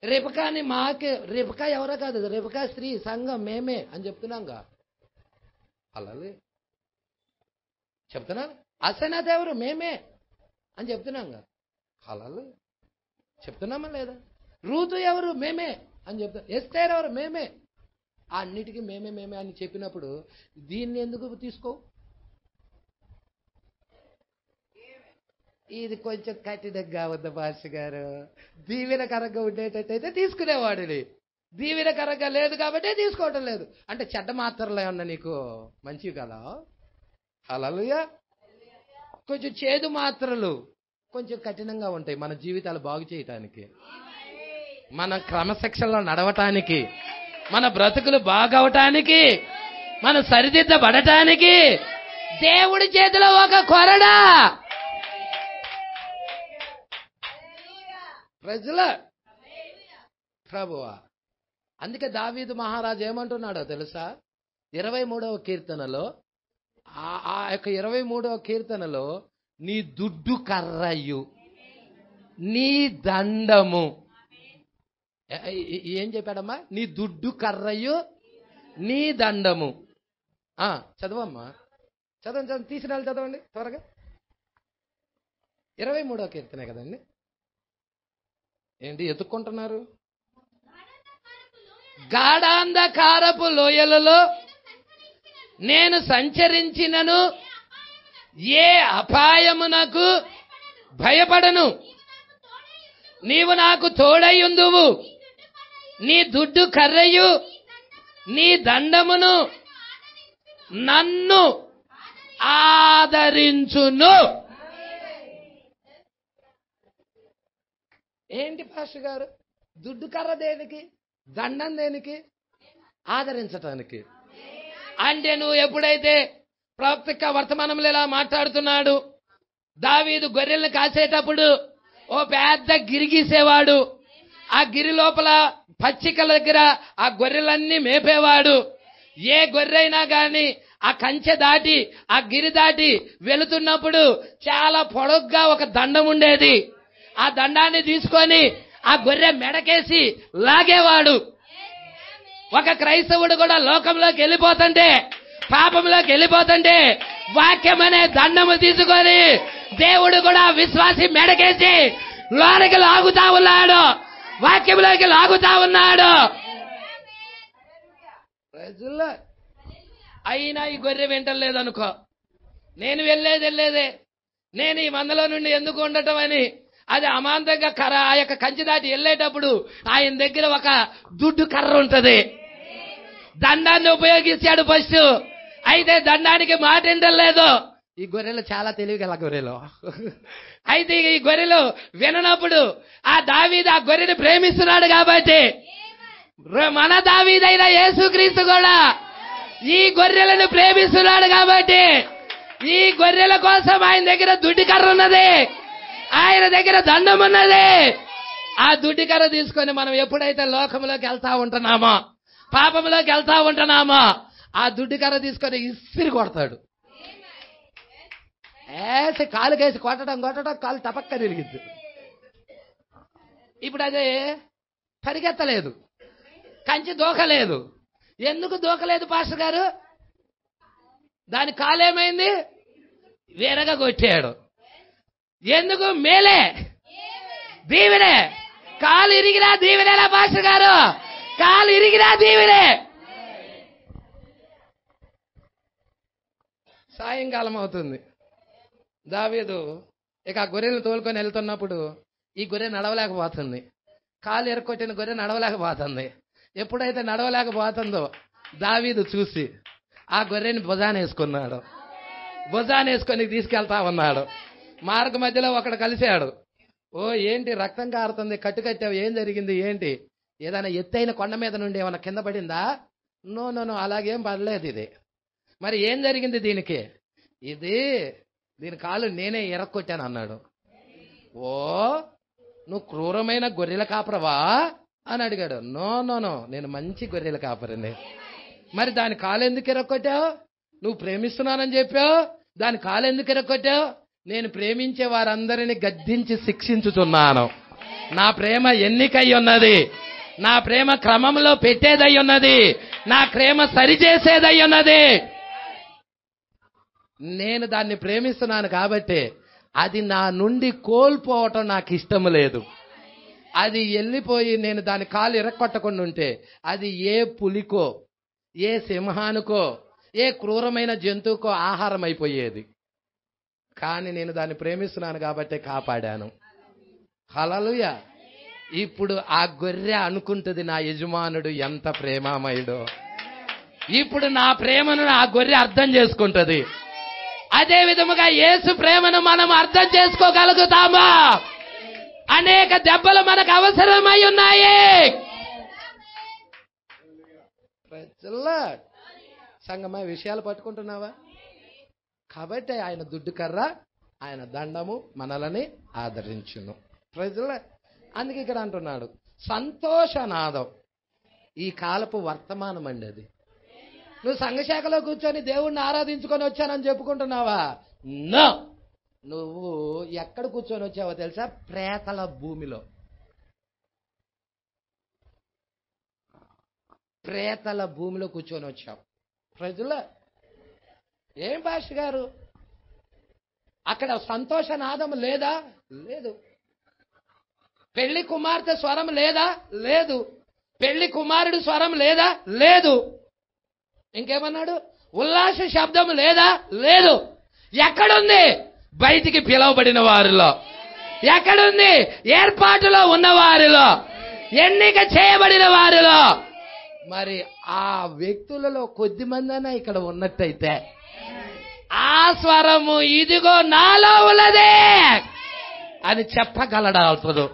రేపకాని మాకే, రేపకా ఎవరో కాదు, రేపకా స్త్రీ సంఘం మేమే అని చెప్తున్నాంగా. అలాగే చెప్తున్నాను. అసనాథ్ ఎవరు? మేమే అని చెప్తున్నాంగా. అలాగే చెప్తున్నామా లేదా? రూతు ఎవరు? మేమే అని చెప్తున్నా. ఎస్తేర్ ఎవరు? మేమే. అన్నిటికీ మేమే మేమే అని చెప్పినప్పుడు దీన్ని ఎందుకు తీసుకో? ఇది కొంచెం కఠినంగా ఉంది పాస్టర్ గారు. దీవెనకరంగా ఉండేటట్టయితే తీసుకునేవాడిని. దీవెనకరంగా లేదు కాబట్టి తీసుకోవటం లేదు. అంటే చెడ్డ మాత్రలే ఉన్నా నీకు మంచివి కదా? హల్లెలూయా. కొంచెం చేదు మాత్రలు కొంచెం కఠినంగా ఉంటాయి మన జీవితాలు బాగు చేయటానికి, మన క్రమశిక్షణలో నడవటానికి, మన బ్రతుకులు బాగవటానికి, మన సరిదిద్దబడటానికి. దేవుడి చేతిలో ఒక కొరడా. ప్రజల ప్రభువా. అందుకే దావీదు మహారాజు ఏమంటున్నాడో తెలుసా? 23వ కీర్తనలో, ఆ యొక్క 23వ కీర్తనలో, నీ దుడ్డు కర్రయు నీ దండము. ఏం చెప్పాడమ్మా? నీ దుడ్డు కర్రయు నీ దండము. చదవమ్మా, చదవండి, తీసిన వాళ్ళు చదవండి త్వరగా. 23వ కీర్తనే కదండి. ఏంటి ఎత్తుక్కుంటున్నారు? గాఢాంధకారపు లోయలలో నేను సంచరించినను ఏ అపాయమునకు భయపడను. నీవు నాకు తోడైయుందువు. నీ దుడ్డు కర్రయు నీ దండమును నన్ను ఆదరించును. ఏంటి పాస్టర్ గారు? దుడ్డు కర్ర దేనికి? దండం దేనికి? ఆదరించటానికి. అంటే నువ్వు ఎప్పుడైతే ప్రవక్త వర్తమానంలో ఇలా మాట్లాడుతున్నాడు, దావీదు గొర్రెలను కాసేటప్పుడు ఓ పెద్ద గిరి గీసేవాడు. ఆ గిరి లోపల పచ్చికల దగ్గర ఆ గొర్రెలన్నీ మేపేవాడు. ఏ గొర్రెైనా గాని ఆ కంచె దాటి ఆ గిరి దాటి వెళుతున్నప్పుడు చాలా పొడగ్గా ఒక దండం ఉండేది. ఆ దండాన్ని తీసుకొని ఆ గొర్రె మెడకేసి లాగేవాడు. ఒక క్రైస్తవుడు కూడా లోకంలోకి వెళ్ళిపోతుంటే, పాపంలోకి వెళ్ళిపోతుంటే వాక్యం అనే దండము తీసుకొని దేవుడు కూడా విశ్వాసి మెడకేసి లోనికి లాగుతా ఉన్నాడు, వాక్యంలోకి లాగుతా ఉన్నాడు. అయినా ఈ గొర్రె వింటలేదనుకో, నేను వెళ్ళేదే, నేను ఈ మందలో నుండి ఎందుకు ఉండటం అని అది అమాంతంగా ఆ యొక్క కంచి దాటి వెళ్ళేటప్పుడు ఆయన దగ్గర ఒక దుడ్డు కర్ర ఉంటది. దండాన్ని ఉపయోగించాడు ఫస్ట్. అయితే దండానికి మాట వింటలేదు. ఈ గొర్రెలు చాలా తెలివిగల గొర్రెలు. అయితే ఈ గొర్రెలు విననప్పుడు ఆ దావీదు ఆ గొర్రెని ప్రేమిస్తున్నాడు కాబట్టి, మన దావీదైన యేసుక్రీస్తు కూడా ఈ గొర్రెలను ప్రేమిస్తున్నాడు కాబట్టి, ఈ గొర్రెల కోసం ఆయన దగ్గర దుడ్డు కర్ర ఉన్నది, ఆయన దగ్గర దండం ఉన్నది. ఆ దుడ్డు కర్ర తీసుకొని మనం ఎప్పుడైతే లోకంలోకి వెళ్తా ఉంటున్నామో, పాపంలోకి వెళ్తా ఉంటున్నామో, ఆ దుడ్డు కర్ర తీసుకొని ఇసిరి కొడతాడు. వేసి కాలుకేసి కొట్టడం కాలు టపక్క తిరిగిద్ది. ఇప్పుడు అదే పరిగెత్తలేదు, కంచి దూకలేదు. ఎందుకు దూకలేదు పాస్టర్ గారు? దాని కాలేమైంది? వేరగా కొట్టాడు. ఎందుకు? మేలే, దీవెనే. కాలు ఇరిగినా దీవెనేలా పాస్టర్ గారు? కాలు ఇరిగినా దీవెనే. సాయంకాలం అవుతుంది. దావీదు ఇక ఆ గొర్రెలు తోలుకొని వెళ్తున్నప్పుడు ఈ గొర్రె నడవలేకపోతుంది. కాలు ఎరకొట్టిన గొర్రె నడవలేకపోతుంది. ఎప్పుడైతే నడవలేకపోతుందో దావీదు చూసి ఆ గొర్రెని భుజానేసుకున్నాడు. భుజానేసుకొని తీసుకెళ్తా ఉన్నాడు. మార్గ మధ్యలో ఒకడు కలిశాడు. ఓ ఏంటి రక్తం కారుతుంది, కట్టావు, ఏం జరిగింది ఏంటి? ఏదైనా ఎత్తైన కొండ మీద నుండి ఏమైనా కింద పడిందా? నో అలాగేం పడలేదు. ఇది మరి ఏం జరిగింది దీనికి? దీని కాలు నేనే ఎరక్కొట్టాను అన్నాడు. ఓ నువ్వు క్రూరమైన గొర్రెల కాపరవా అని అడిగాడు. నో నేను మంచి గొర్రెల కాపరిని. మరి దాని కాలు ఎందుకు ఎరక్కొట్టావు? నువ్వు ప్రేమిస్తున్నానని చెప్పావు, దాని కాలు ఎందుకు ఎరక్కొట్టావు? నేను ప్రేమించే వారందరినీ గద్దించి శిక్షించుతున్నాను. నా ప్రేమ ఎన్నికై ఉన్నది, నా ప్రేమ క్రమంలో పెట్టేదై ఉన్నది, నా ప్రేమ సరిచేసేదై ఉన్నది. నేను దాన్ని ప్రేమిస్తున్నాను కాబట్టి అది నా నుండి కోల్పోవటం నాకు ఇష్టం లేదు. అది వెళ్ళిపోయి నేను దాని కాలు ఇరక్కొట్టకుండా ఉంటే అది ఏ పులికో, ఏ సింహానికో, ఏ క్రూరమైన జంతువుకో ఆహారం అయిపోయేది. కానీ నేను దాన్ని ప్రేమిస్తున్నాను కాబట్టి కాపాడాను. హల్లెలూయా. ఇప్పుడు ఆ గొర్రె అనుకుంటుంది నా యజమానుడు ఎంత ప్రేమామయుడో. ఇప్పుడు నా ప్రేమను ఆ గొర్రె అర్థం చేసుకుంటది. అదే విధముగా యేసు ప్రేమను మనం అర్థం చేసుకోగలుగుతామా? అనేక దెబ్బలు మనకు అవసరమై ఉన్నాయి. సంగమా విషయాలు పట్టుకుంటున్నావా? కాబట్టి ఆయన దుడ్డు కర్ర, ఆయన దండము మనలని ఆదరించును. ప్రజల అందుకే ఇక్కడ అంటున్నాడు సంతోషనాదం. ఈ కాలపు వర్తమానం అండి అది. నువ్వు సంఘశాఖలో కూర్చొని దేవుణ్ణి ఆరాధించుకొని వచ్చానని చెప్పుకుంటున్నావా? నో. నువ్వు ఎక్కడ కూర్చొని వచ్చావో తెలుసా? ప్రేతల భూమిలో. ప్రేతల భూమిలో కూర్చొని వచ్చావు. ప్రజల ఏం పాస్టర్ గారు అక్కడ సంతోషనాదం లేదా? లేదు. పెళ్లి కుమార్తె స్వరం లేదా? లేదు. పెళ్లి కుమారుడు స్వరం లేదా? లేదు. ఇంకేమన్నాడు? ఉల్లాస శబ్దం లేదా? లేదు. ఎక్కడుంది? బయటికి పిలువబడిన వారిలో. ఎక్కడుంది? ఏర్పాటులో ఉన్న వారిలో, ఎన్నిక చేయబడిన వారిలో. మరి ఆ వ్యక్తులలో కొద్ది మందైనా ఇక్కడ ఉన్నట్టయితే ఆ స్వరము ఇదిగో నాలో ఉన్నదే అని చెప్పగలడాల్సదు.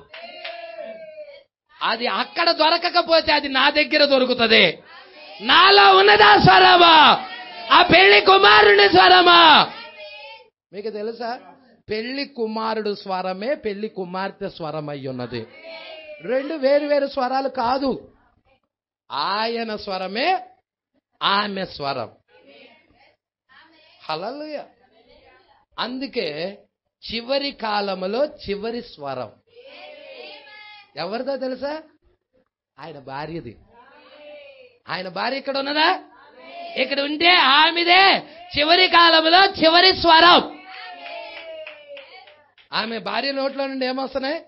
అది అక్కడ దొరకకపోతే అది నా దగ్గర దొరుకుతుంది. నాలో ఉన్నదా స్వరమా? ఆ పెళ్లి కుమారుని స్వరమా? మీకు తెలుసా? పెళ్లి కుమారుడు స్వరమే పెళ్లి కుమార్తె స్వరం అయి ఉన్నది. రెండు వేరు స్వరాలు కాదు. ఆయన స్వరమే ఆమె స్వరం. హల్లెలూయా. అందుకే చివరి కాలములో చివరి స్వరం ఎవరిదో తెలుసా? ఆయన భార్యది. ఆయన భార్య ఇక్కడ ఉన్నదా? ఇక్కడ ఉంటే ఆమెదే చివరి కాలంలో చివరి స్వరం. ఆమె భార్య నోట్లో నుండి ఏమొస్తున్నాయి?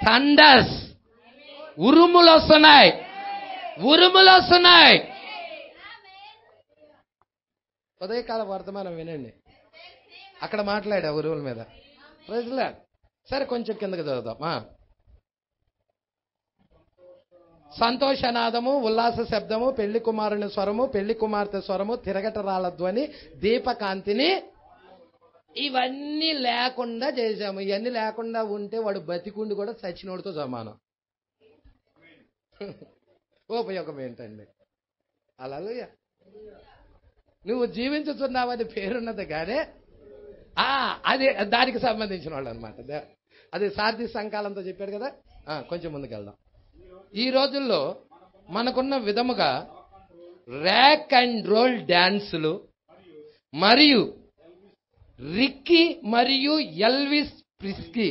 థండర్స్, ఉరుములు వస్తున్నాయి. ఉరుములు వస్తున్నాయి. ఉదయకాల వర్తమానం వినండి. అక్కడ మాట్లాడా ఉరుముల మీద. ప్రజల సరే కొంచెం కిందకి చదువుదాం. సంతోషనాదము, ఉల్లాస శబ్దము, పెళ్లి కుమారుని స్వరము, పెళ్లి కుమార్తె స్వరము, తిరగటరాల ధ్వని, దీపకాంతిని ఇవన్నీ లేకుండా చేశాము. ఇవన్నీ లేకుండా ఉంటే వాడు బతికుండి కూడా చచ్చినోడితో సమానం. ఉపయోగం ఏంటండి? హల్లెలూయా. నువ్వు జీవించుతున్నావని పేరున్నది కానీ అది దానికి సంబంధించిన వాళ్ళు అనమాట. అది సార్థి సంకాలంతో చెప్పాడు కదా. కొంచెం ముందుకు వెళ్దాం. ఈ రోజుల్లో మనకున్న విధముగా ర్యాక్ అండ్ రోల్ డాన్సులు మరియు రిక్కీ మరియు ఎల్విస్ ప్రిస్కీ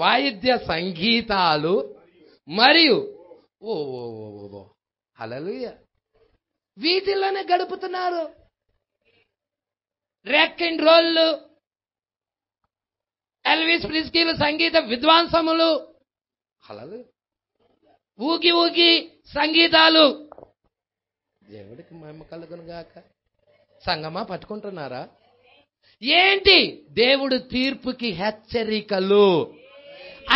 వాయిద్య సంగీతాలు మరియు ఓ హల్లెలూయా వీటిల్లోనే గడుపుతున్నారు. రాక్ అండ్ రోల్, ఎల్విస్ ప్రిస్కీలు సంగీత విద్వాంసములు, హల్లెలూయా ఊగి ఊగి సంగీతాలు. దేవుడికి మహిమ కలుగును గాక. సంగమా పట్టుకుంటున్నారా? ఏంటి? దేవుడు తీర్పుకి హెచ్చరికలు.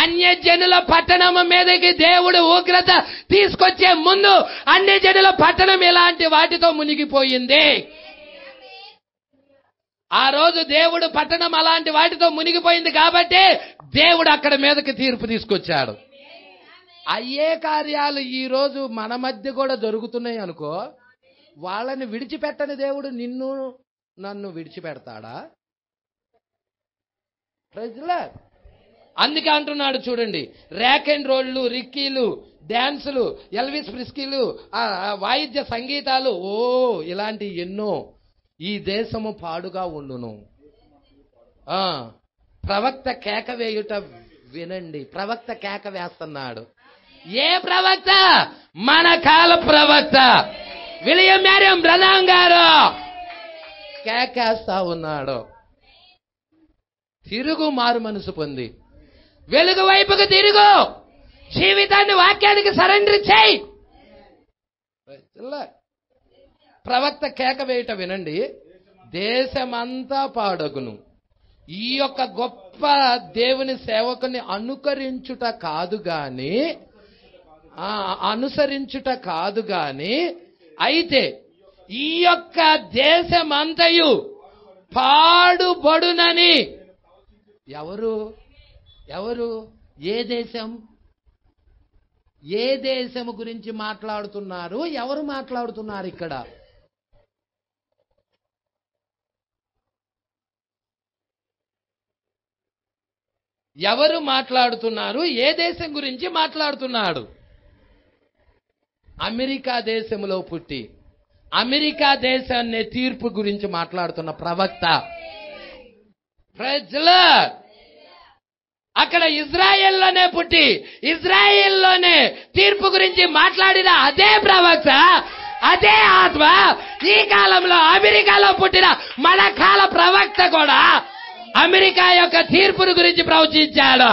అన్యజనుల పట్టణం మీదకి దేవుడు ఉగ్రత తీసుకొచ్చే ముందు అన్యజనుల పట్టణం ఇలాంటి వాటితో మునిగిపోయింది. ఆ రోజు దేవుడు పట్టణం అలాంటి వాటితో మునిగిపోయింది కాబట్టి దేవుడు అక్కడ మీదకి తీర్పు తీసుకొచ్చాడు. అయ్యే కార్యాలు ఈ రోజు మన మధ్య కూడా జరుగుతున్నాయి అనుకో, వాళ్ళని విడిచిపెట్టని దేవుడు నిన్ను నన్ను విడిచిపెడతాడా? ప్రజలా అందుకే అంటున్నాడు చూడండి, ర్యాక్ అండ్ రోళ్ళు, రిక్కీలు, డాన్సులు, ఎల్విస్ ప్రిస్కీలు, వాయిద్య సంగీతాలు, ఇలాంటి ఎన్నో ఈ దేశము పాడుగా ఉండును. ప్రవక్త కేక వేయుట వినండి. ప్రవక్త కేక వేస్తున్నాడు. ఏ ప్రవక్త? మన కాల ప్రవక్త విలియం మ్యారియం బ్రదర్ గారు కేకేస్తా ఉన్నాడు. తిరుగు, మారు మనసు పొంది వెలుగు వైపుకు తిరుగు, జీవితాన్ని వాక్యానికి సరెండర్ చేయి. ప్రవక్త కేక వేయట వినండి. దేశమంతా పాడగును. ఈ యొక్క గొప్ప దేవుని సేవకుని అనుసరించుట కాదు గాని అయితే ఈ యొక్క దేశమంతయు పాడుబడునని. ఎవరు? ఏ దేశం? ఏ దేశము గురించి మాట్లాడుతున్నారు? ఎవరు మాట్లాడుతున్నారు ఇక్కడ? ఎవరు మాట్లాడుతున్నారు? ఏ దేశం గురించి మాట్లాడుతున్నాడు? అమెరికా దేశంలో పుట్టి అమెరికా దేశాన్ని తీర్పు గురించి మాట్లాడుతున్న ప్రవక్త. ప్రజలు అక్కడ ఇజ్రాయెల్లోనే పుట్టి ఇజ్రాయెల్లోనే తీర్పు గురించి మాట్లాడిన అదే ప్రవక్త, అదే ఆత్మ ఈ కాలంలో అమెరికాలో పుట్టిన మన కాల ప్రవక్త కూడా అమెరికా యొక్క తీర్పును గురించి ప్రవచించాడు.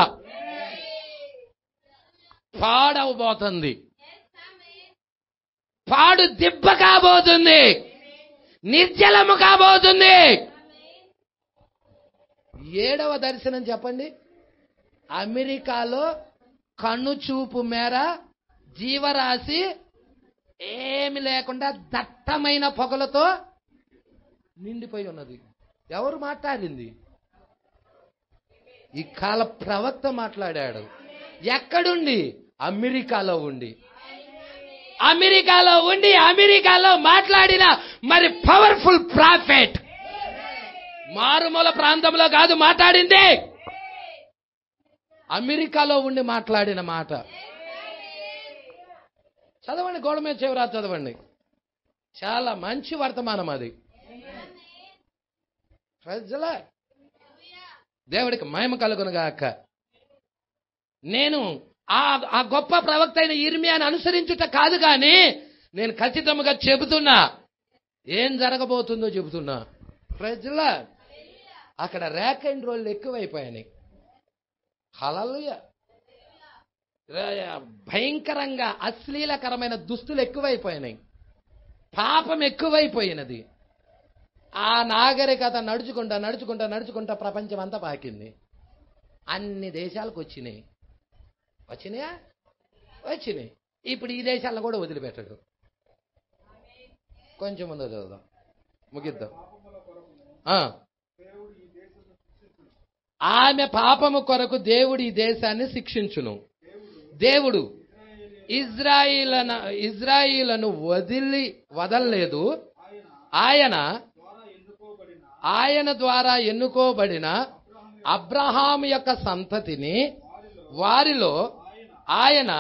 పాడవబోతుంది, పాడు దిబ్బ కాబోతుంది, నిర్జలము కాబోతుంది. 7వ దర్శనం చెప్పండి. అమెరికాలో కన్నుచూపు మేర జీవరాశి ఏమి లేకుండా దట్టమైన పొగలతో నిండిపోయి ఉన్నది. ఎవరు మాట్లాడింది? ఈ కాల ప్రవక్త మాట్లాడాడు. ఎక్కడుండి? అమెరికాలో ఉండి అమెరికాలో మాట్లాడిన మరి పవర్ఫుల్ ప్రాఫెట్. మారుమూల ప్రాంతంలో కాదు మాట్లాడింది, అమెరికాలో ఉండి మాట్లాడిన మాట. చదవండి, గోడ మీద చివరా చదవండి. చాలా మంచి వర్తమానం అది. ప్రజలా దేవుడికి మహిమ కలుగునుగాక. నేను ఆ గొప్ప ప్రవక్త అయిన ఇర్మియాను అనుసరించుట కాదు కానీ నేను ఖచ్చితంగా చెబుతున్నా, ఏం జరగబోతుందో చెబుతున్నా. ప్రజలా అక్కడ ర్యాక్ అండ్ రోల్ ఎక్కువైపోయాయి. హల్లెలూయా. భయంకరంగా అశ్లీలకరమైన దుస్తులు ఎక్కువైపోయినాయి. పాపం ఎక్కువైపోయినది. ఆ నాగరికత నడుచుకుంటా ప్రపంచం అంతా పాకింది. అన్ని దేశాలకు వచ్చినాయి. ఇప్పుడు ఈ దేశాలను కూడా వదిలిపెట్టడు. కొంచెం ముందు చదువుదాం, ముగిద్దాం. ఆమె పాపము కొరకు దేవుడు ఈ దేశాన్ని శిక్షించును. దేవుడు ఇజ్రాయిలను వదలలేదు. ఆయన ద్వారా ఎన్నుకోబడిన అబ్రహాము యొక్క సంతతిని వారిలో ఆయన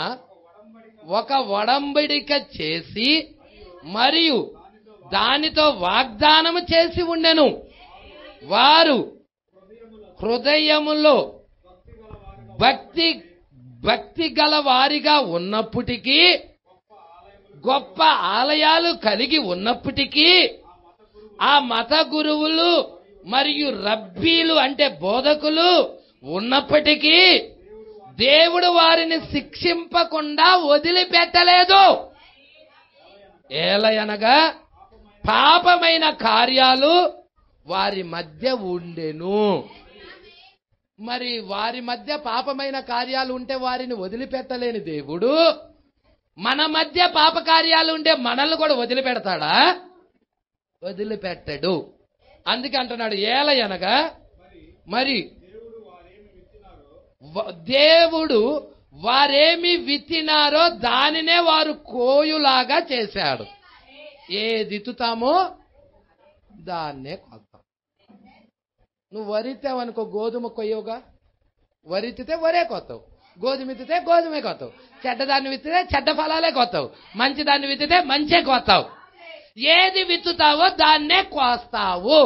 ఒక ఒడంబడిక చేసి మరియు దానితో వాగ్దానము చేసి ఉండెను. వారు హృదయములో భక్తి గల వారిగా ఉన్నప్పటికీ, గొప్ప ఆలయాలు కలిగి ఉన్నప్పటికీ, ఆ మత గురువులు మరియు రబ్బీలు అంటే బోధకులు ఉన్నప్పటికీ దేవుడు వారిని శిక్షింపకుండా వదిలిపెట్టలేదు. ఏలయనగా పాపమైన కార్యాలు వారి మధ్య ఉండెను. మరి వారి మధ్య పాపమైన కార్యాలు ఉంటే వారిని వదిలిపెట్టలేని దేవుడు మన మధ్య పాప కార్యాలు ఉంటే మనల్ని కూడా వదిలిపెడతాడా? వదిలిపెట్టడు. అందుకే అంటున్నాడు, ఏలయనగా మరి దేవుడు వారేమి విత్తినారో దానినే వారు కోయులాగా చేశాడు. ఏది విత్తుతామో దాన్నే కొత్తాం. నువ్వు వరితావనుకో గోధుమ కొయ్యవుగా, వరితితే వరే కొత్తావు, గోధుమ విత్తితే గోధుమే కొత్తావు, చెడ్డదాన్ని విత్తితే చెడ్డ ఫలాలే కొత్తావు, మంచి దాన్ని విత్తితే మంచే కొత్తావు. ఏది విత్తుతావో దాన్నే కోస్తావు.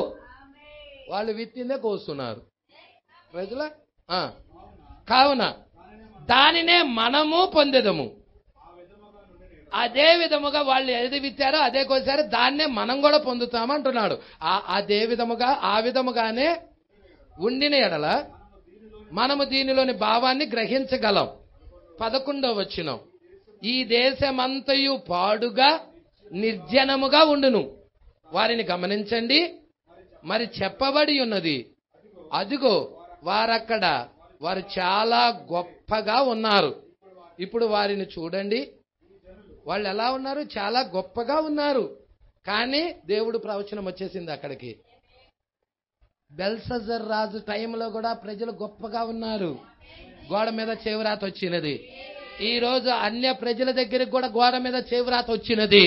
వాళ్ళు విత్తిందే కోస్తున్నారు ప్రజల. కావున దానినే మనము పొందెదము. అదే విధముగా వాళ్ళు ఏది విత్తారో అదే కోసారో దాన్నే మనం కూడా పొందుతాము అంటున్నాడు. అదే విధముగా ఆ విధముగానే ఉండిన ఎడల మనము దీనిలోని భావాన్ని గ్రహించగలం. 11వ వచనం, ఈ దేశమంతయు పాడుగా నిర్జనముగా ఉండును. వారిని గమనించండి. మరి చెప్పబడి ఉన్నది, అదిగో వారు చాలా గొప్పగా ఉన్నారు. ఇప్పుడు వారిని చూడండి, వాళ్ళు ఎలా ఉన్నారు? చాలా గొప్పగా ఉన్నారు. కానీ దేవుడు ప్రవచనం వచ్చేసింది అక్కడికి. బెల్షస్సర్ రాజు టైంలో కూడా ప్రజలు గొప్పగా ఉన్నారు. గోడ మీద చేవ్రాత వచ్చినది. ఈ రోజు అన్య ప్రజల దగ్గరికి కూడా గోడ మీద చేవ్రాత వచ్చినది.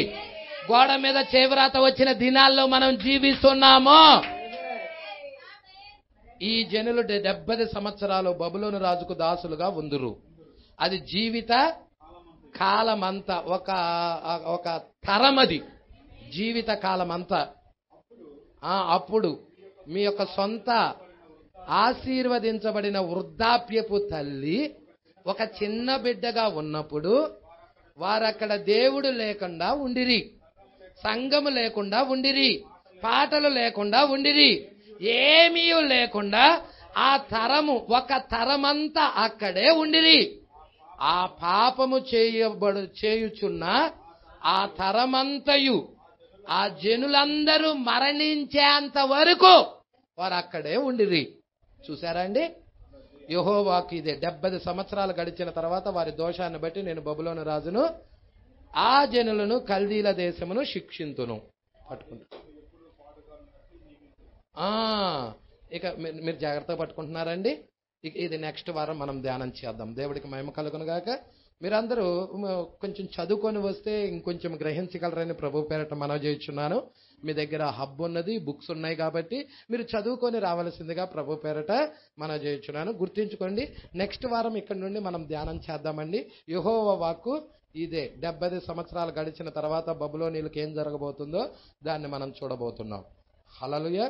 గోడ మీద చేవ్రాత వచ్చిన దినాల్లో మనం జీవిస్తున్నాము. ఈ జనులు 70 సంవత్సరాలు బబులోను రాజుకు దాసులుగా ఉందురు. అది జీవిత కాలమంతా, ఒక తరమది జీవిత కాలమంతా. అప్పుడు మీ యొక్క సొంత ఆశీర్వదించబడిన వృద్ధాప్యపు తల్లి ఒక చిన్న బిడ్డగా ఉన్నప్పుడు వారక్కడ దేవుడు లేకుండా ఉండిరి, సంఘము లేకుండా ఉండిరి, పాటలు లేకుండా ఉండిరి, ఏమీ లేకుండా ఆ తరము ఒక తరమంతా అక్కడే ఉండిరి. ఆ పాపము చేయుచున్న ఆ తరమంతయు ఆ జనులందరూ మరణించేంత వరకు వారు అక్కడే ఉండిరి. చూసారా అండి? యెహోవాకు ఇదే. 70 సంవత్సరాలు గడిచిన తర్వాత వారి దోషాన్ని బట్టి నేను బబులోను రాజును ఆ జనులను కల్దీల దేశమును శిక్షింతును. పట్టుకుంటా. ఇక మీరు జాగ్రత్తగా పట్టుకుంటున్నారండి. ఇది నెక్స్ట్ వారం మనం ధ్యానం చేద్దాం. దేవుడికి మహిమ కలుగును గాక. మీరందరూ కొంచెం చదువుకొని వస్తే ఇంకొంచెం గ్రహించగలరని ప్రభు పేరట మనవి చేయుచున్నాను. మీ దగ్గర హబ్ ఉన్నది, బుక్స్ ఉన్నాయి కాబట్టి మీరు చదువుకొని రావాల్సిందిగా ప్రభు పేరట మనవి చేయుచున్నాను. గుర్తుంచుకోండి, నెక్స్ట్ వారం ఇక్కడ నుండి మనం ధ్యానం చేద్దామండి. యెహోవా వాక్కు ఇదే. 70 సంవత్సరాలు గడిచిన తర్వాత బబులోనీయులకు ఏం జరగబోతుందో దాన్ని మనం చూడబోతున్నాం. హల్లెలూయా.